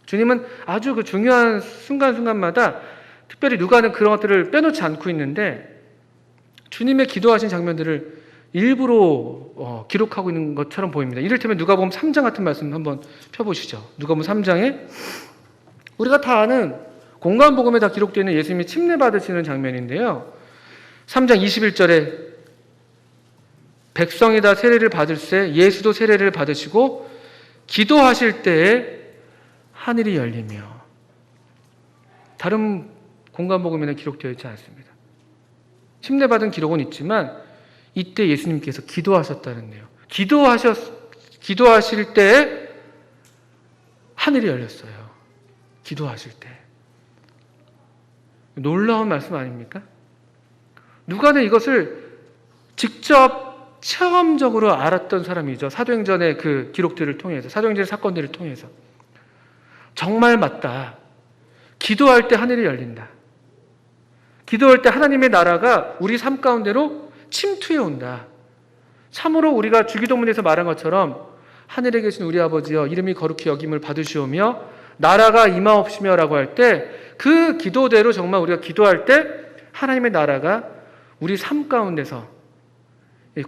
주님은 아주 그 중요한 순간순간마다 특별히 누가는 그런 것들을 빼놓지 않고 있는데 주님의 기도하신 장면들을 일부러 기록하고 있는 것처럼 보입니다. 이를테면 누가복음 3장 같은 말씀 한번 펴보시죠. 누가복음 3장에 우리가 다 아는 공관복음에 다 기록되어 있는 예수님이 침례 받으시는 장면인데요. 3장 21절에 백성이 다 세례를 받을세 예수도 세례를 받으시고 기도하실 때에 하늘이 열리며, 다른 공간복음에는 기록되어 있지 않습니다. 침례받은 기록은 있지만 이때 예수님께서 기도하셨다는데요. 기도하실 때에 하늘이 열렸어요. 기도하실 때. 놀라운 말씀 아닙니까? 누가는 이것을 직접 체험적으로 알았던 사람이죠. 사도행전의 그 기록들을 통해서, 사도행전의 사건들을 통해서. 정말 맞다. 기도할 때 하늘이 열린다. 기도할 때 하나님의 나라가 우리 삶 가운데로 침투해 온다. 참으로 우리가 주기도문에서 말한 것처럼 하늘에 계신 우리 아버지여 이름이 거룩히 여김을 받으시오며 나라가 임하옵시며 라고 할 때 그 기도대로 정말 우리가 기도할 때 하나님의 나라가 우리 삶 가운데서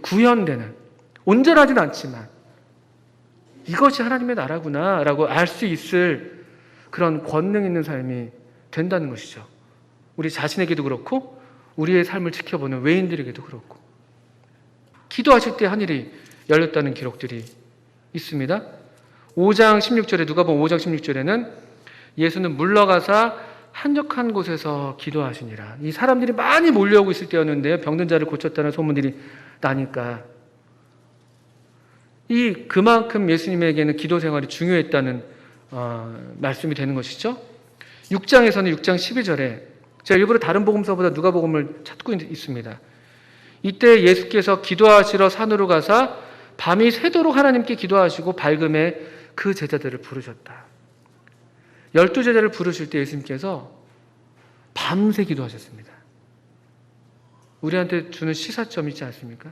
구현되는, 온전하진 않지만 이것이 하나님의 나라구나 라고 알 수 있을 그런 권능 있는 삶이 된다는 것이죠. 우리 자신에게도 그렇고 우리의 삶을 지켜보는 외인들에게도 그렇고. 기도하실 때 하늘이 열렸다는 기록들이 있습니다. 5장 16절에, 누가복음 5장 16절에는 예수는 물러가사 한적한 곳에서 기도하시니라. 이 사람들이 많이 몰려오고 있을 때였는데요. 병든 자를 고쳤다는 소문들이 나니까 그만큼 예수님에게는 기도 생활이 중요했다는 말씀이 되는 것이죠. 6장에서는 6장 12절에 제가 일부러 다른 복음서보다 누가복음을 찾고 있습니다. 이때 예수께서 기도하시러 산으로 가사 밤이 새도록 하나님께 기도하시고 밝음에 그 제자들을 부르셨다. 12제자를 부르실 때 예수님께서 밤새 기도하셨습니다. 우리한테 주는 시사점이 있지 않습니까?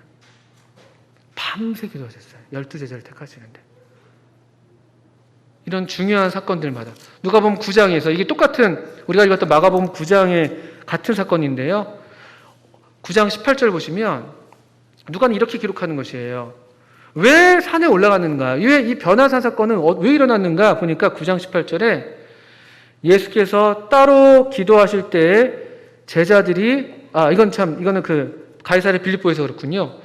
밤새 기도하셨어요. 12제자를 택하시는데. 이런 중요한 사건들마다 누가복음 9장에서 이게 똑같은 우리가 읽었던 마가복음 9장의 같은 사건인데요. 9장 18절 보시면 누가는 이렇게 기록하는 것이에요. 왜 산에 올라갔는가? 왜 이 변화산 사건은 왜 일어났는가? 보니까 9장 18절에 예수께서 따로 기도하실 때에 제자들이 이거는 그 가이사랴 빌립보에서 그렇군요.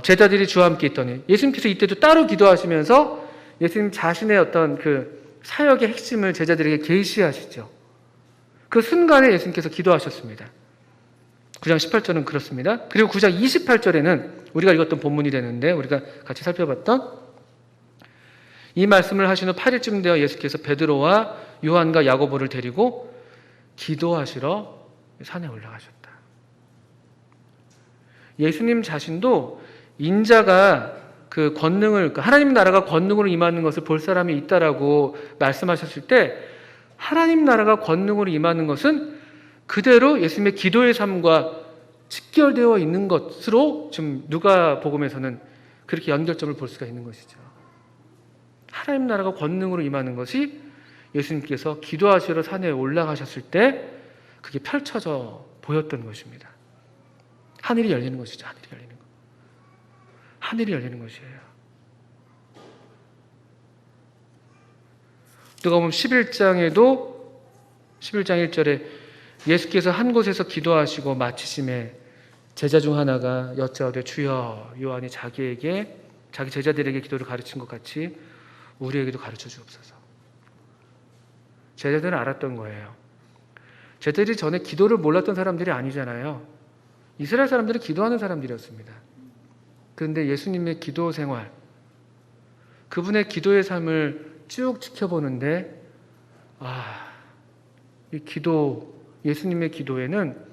제자들이 주와 함께 있더니 예수님께서 이때도 따로 기도하시면서 예수님 자신의 어떤 그 사역의 핵심을 제자들에게 계시하시죠. 그 순간에 예수님께서 기도하셨습니다. 9장 18절은 그렇습니다. 그리고 9장 28절에는 우리가 읽었던 본문이 되는데 우리가 같이 살펴봤던 이 말씀을 하신 후 8일쯤 되어 예수께서 베드로와 요한과 야고보를 데리고 기도하시러 산에 올라가셨다. 예수님 자신도 인자가 그 권능을, 하나님 나라가 권능으로 임하는 것을 볼 사람이 있다라고 말씀하셨을 때 하나님 나라가 권능으로 임하는 것은 그대로 예수님의 기도의 삶과 직결되어 있는 것으로 지금 누가복음에서는 그렇게 연결점을 볼 수가 있는 것이죠. 하나님 나라가 권능으로 임하는 것이 예수님께서 기도하시러 산에 올라가셨을 때 그게 펼쳐져 보였던 것입니다. 하늘이 열리는 것이죠. 하늘이 열리는 것. 하늘이 열리는 것이에요. 누가복음 11장에도 11장 1절에 예수께서 한 곳에서 기도하시고 마치심에 제자 중 하나가 여짜오되 주여, 요한이 자기 제자들에게 기도를 가르친 것 같이 우리에게도 가르쳐 주옵소서. 제자들은 알았던 거예요. 제자들이 전에 기도를 몰랐던 사람들이 아니잖아요. 이스라엘 사람들은 기도하는 사람들이었습니다. 그런데 예수님의 기도 생활, 그분의 기도의 삶을 쭉 지켜보는데 이 기도, 예수님의 기도에는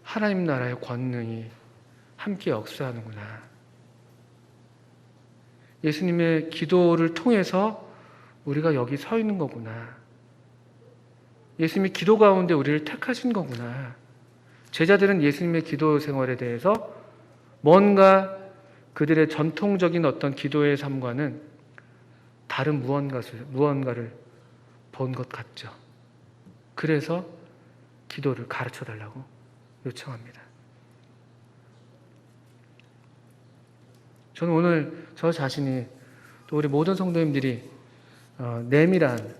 하나님 나라의 권능이 함께 역사하는구나. 예수님의 기도를 통해서 우리가 여기 서 있는 거구나. 예수님이 기도 가운데 우리를 택하신 거구나. 제자들은 예수님의 기도 생활에 대해서 뭔가 그들의 전통적인 어떤 기도의 삶과는 다른 무언가를 본 것 같죠. 그래서 기도를 가르쳐 달라고 요청합니다. 저는 오늘 저 자신이 또 우리 모든 성도님들이 내밀한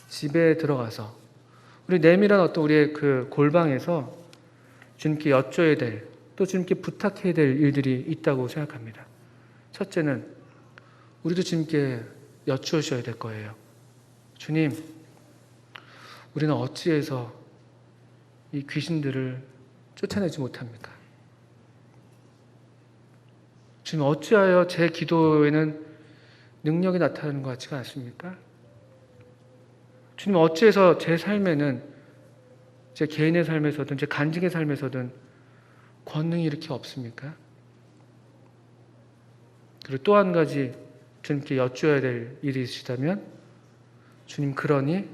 집에 들어가서 우리 내밀한 어떤 우리의 그 골방에서 주님께 여쭤야 될, 또 주님께 부탁해야 될 일들이 있다고 생각합니다. 첫째는 우리도 주님께 여쭈어셔야 될 거예요. 주님, 우리는 어찌해서 이 귀신들을 쫓아내지 못합니까? 주님, 어찌하여 제 기도에는 능력이 나타나는 것 같지가 않습니까? 주님, 어찌해서 제 삶에는, 제 개인의 삶에서든 제 간증의 삶에서든 권능이 이렇게 없습니까? 그리고 또 한 가지 주님께 여쭈어야 될 일이 있으시다면, 주님, 그러니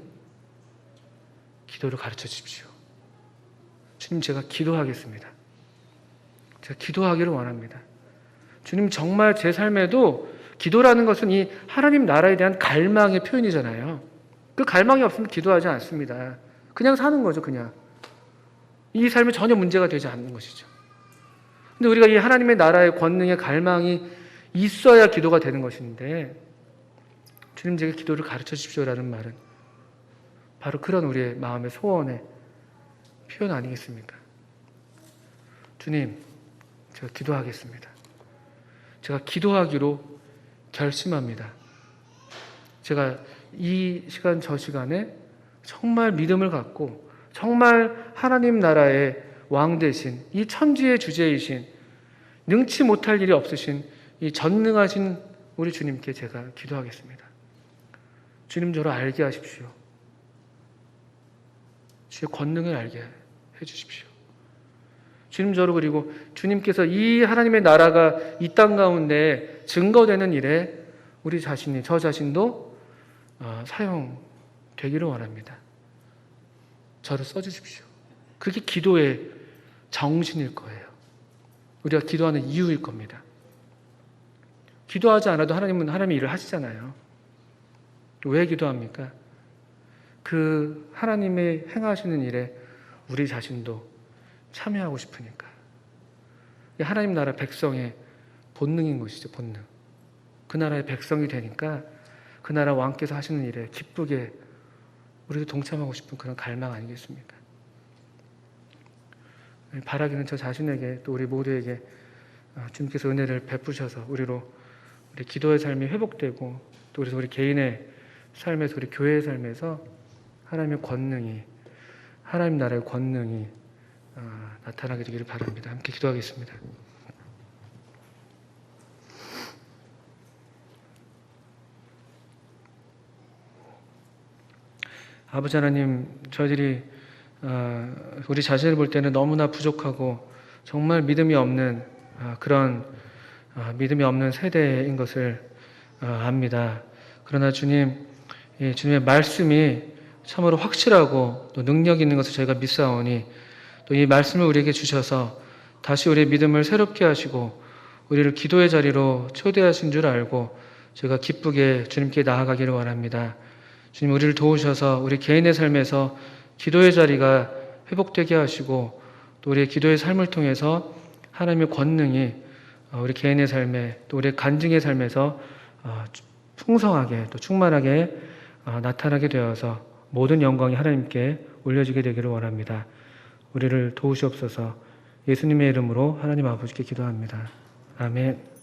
기도를 가르쳐 주십시오. 주님, 제가 기도하겠습니다. 제가 기도하기를 원합니다. 주님, 정말 제 삶에도 기도라는 것은 이 하나님 나라에 대한 갈망의 표현이잖아요. 그 갈망이 없으면 기도하지 않습니다. 그냥 사는 거죠, 그냥. 이 삶에 전혀 문제가 되지 않는 것이죠. 근데 우리가 이 하나님의 나라의 권능의 갈망이 있어야 기도가 되는 것인데, 주님, 제가 기도를 가르쳐 주십시오라는 말은 바로 그런 우리의 마음의 소원의 표현 아니겠습니까? 주님, 제가 기도하겠습니다. 제가 기도하기로 결심합니다. 제가 이 시간 저 시간에 정말 믿음을 갖고 정말 하나님 나라의 왕 되신 이 천지의 주제이신 능치 못할 일이 없으신 이 전능하신 우리 주님께 제가 기도하겠습니다. 주님, 저를 알게 하십시오. 주의 권능을 알게 해주십시오. 주님, 저를, 그리고 주님께서 이 하나님의 나라가 이 땅 가운데 증거되는 일에 우리 자신이, 저 자신도 사용되기를 원합니다. 저를 써주십시오. 그게 기도의 정신일 거예요. 우리가 기도하는 이유일 겁니다. 기도하지 않아도 하나님은 하나님의 일을 하시잖아요. 왜 기도합니까? 그 하나님의 행하시는 일에 우리 자신도 참여하고 싶으니까. 하나님 나라 백성의 본능인 것이죠, 본능. 그 나라의 백성이 되니까 그 나라 왕께서 하시는 일에 기쁘게 우리도 동참하고 싶은 그런 갈망 아니겠습니까? 바라기는 저 자신에게, 또 우리 모두에게 주님께서 은혜를 베푸셔서 우리 기도의 삶이 회복되고, 또 우리 개인의 삶에서, 우리 교회의 삶에서 하나님의 권능이, 하나님 나라의 권능이 나타나게 되기를 바랍니다. 함께 기도하겠습니다. 아버지 하나님, 저희들이 우리 자신을 볼 때는 너무나 부족하고 정말 믿음이 없는 그런 믿음이 없는 세대인 것을 압니다. 그러나 주님, 주님의 말씀이 참으로 확실하고 또 능력 있는 것을 저희가 믿사오니, 또 이 말씀을 우리에게 주셔서 다시 우리의 믿음을 새롭게 하시고 우리를 기도의 자리로 초대하신 줄 알고 저희가 기쁘게 주님께 나아가기를 원합니다. 주님, 우리를 도우셔서 우리 개인의 삶에서 기도의 자리가 회복되게 하시고, 또 우리의 기도의 삶을 통해서 하나님의 권능이 우리 개인의 삶에, 또 우리의 간증의 삶에서 풍성하게, 또 충만하게 나타나게 되어서 모든 영광이 하나님께 올려지게 되기를 원합니다. 우리를 도우시옵소서. 예수님의 이름으로 하나님 아버지께 기도합니다. 아멘.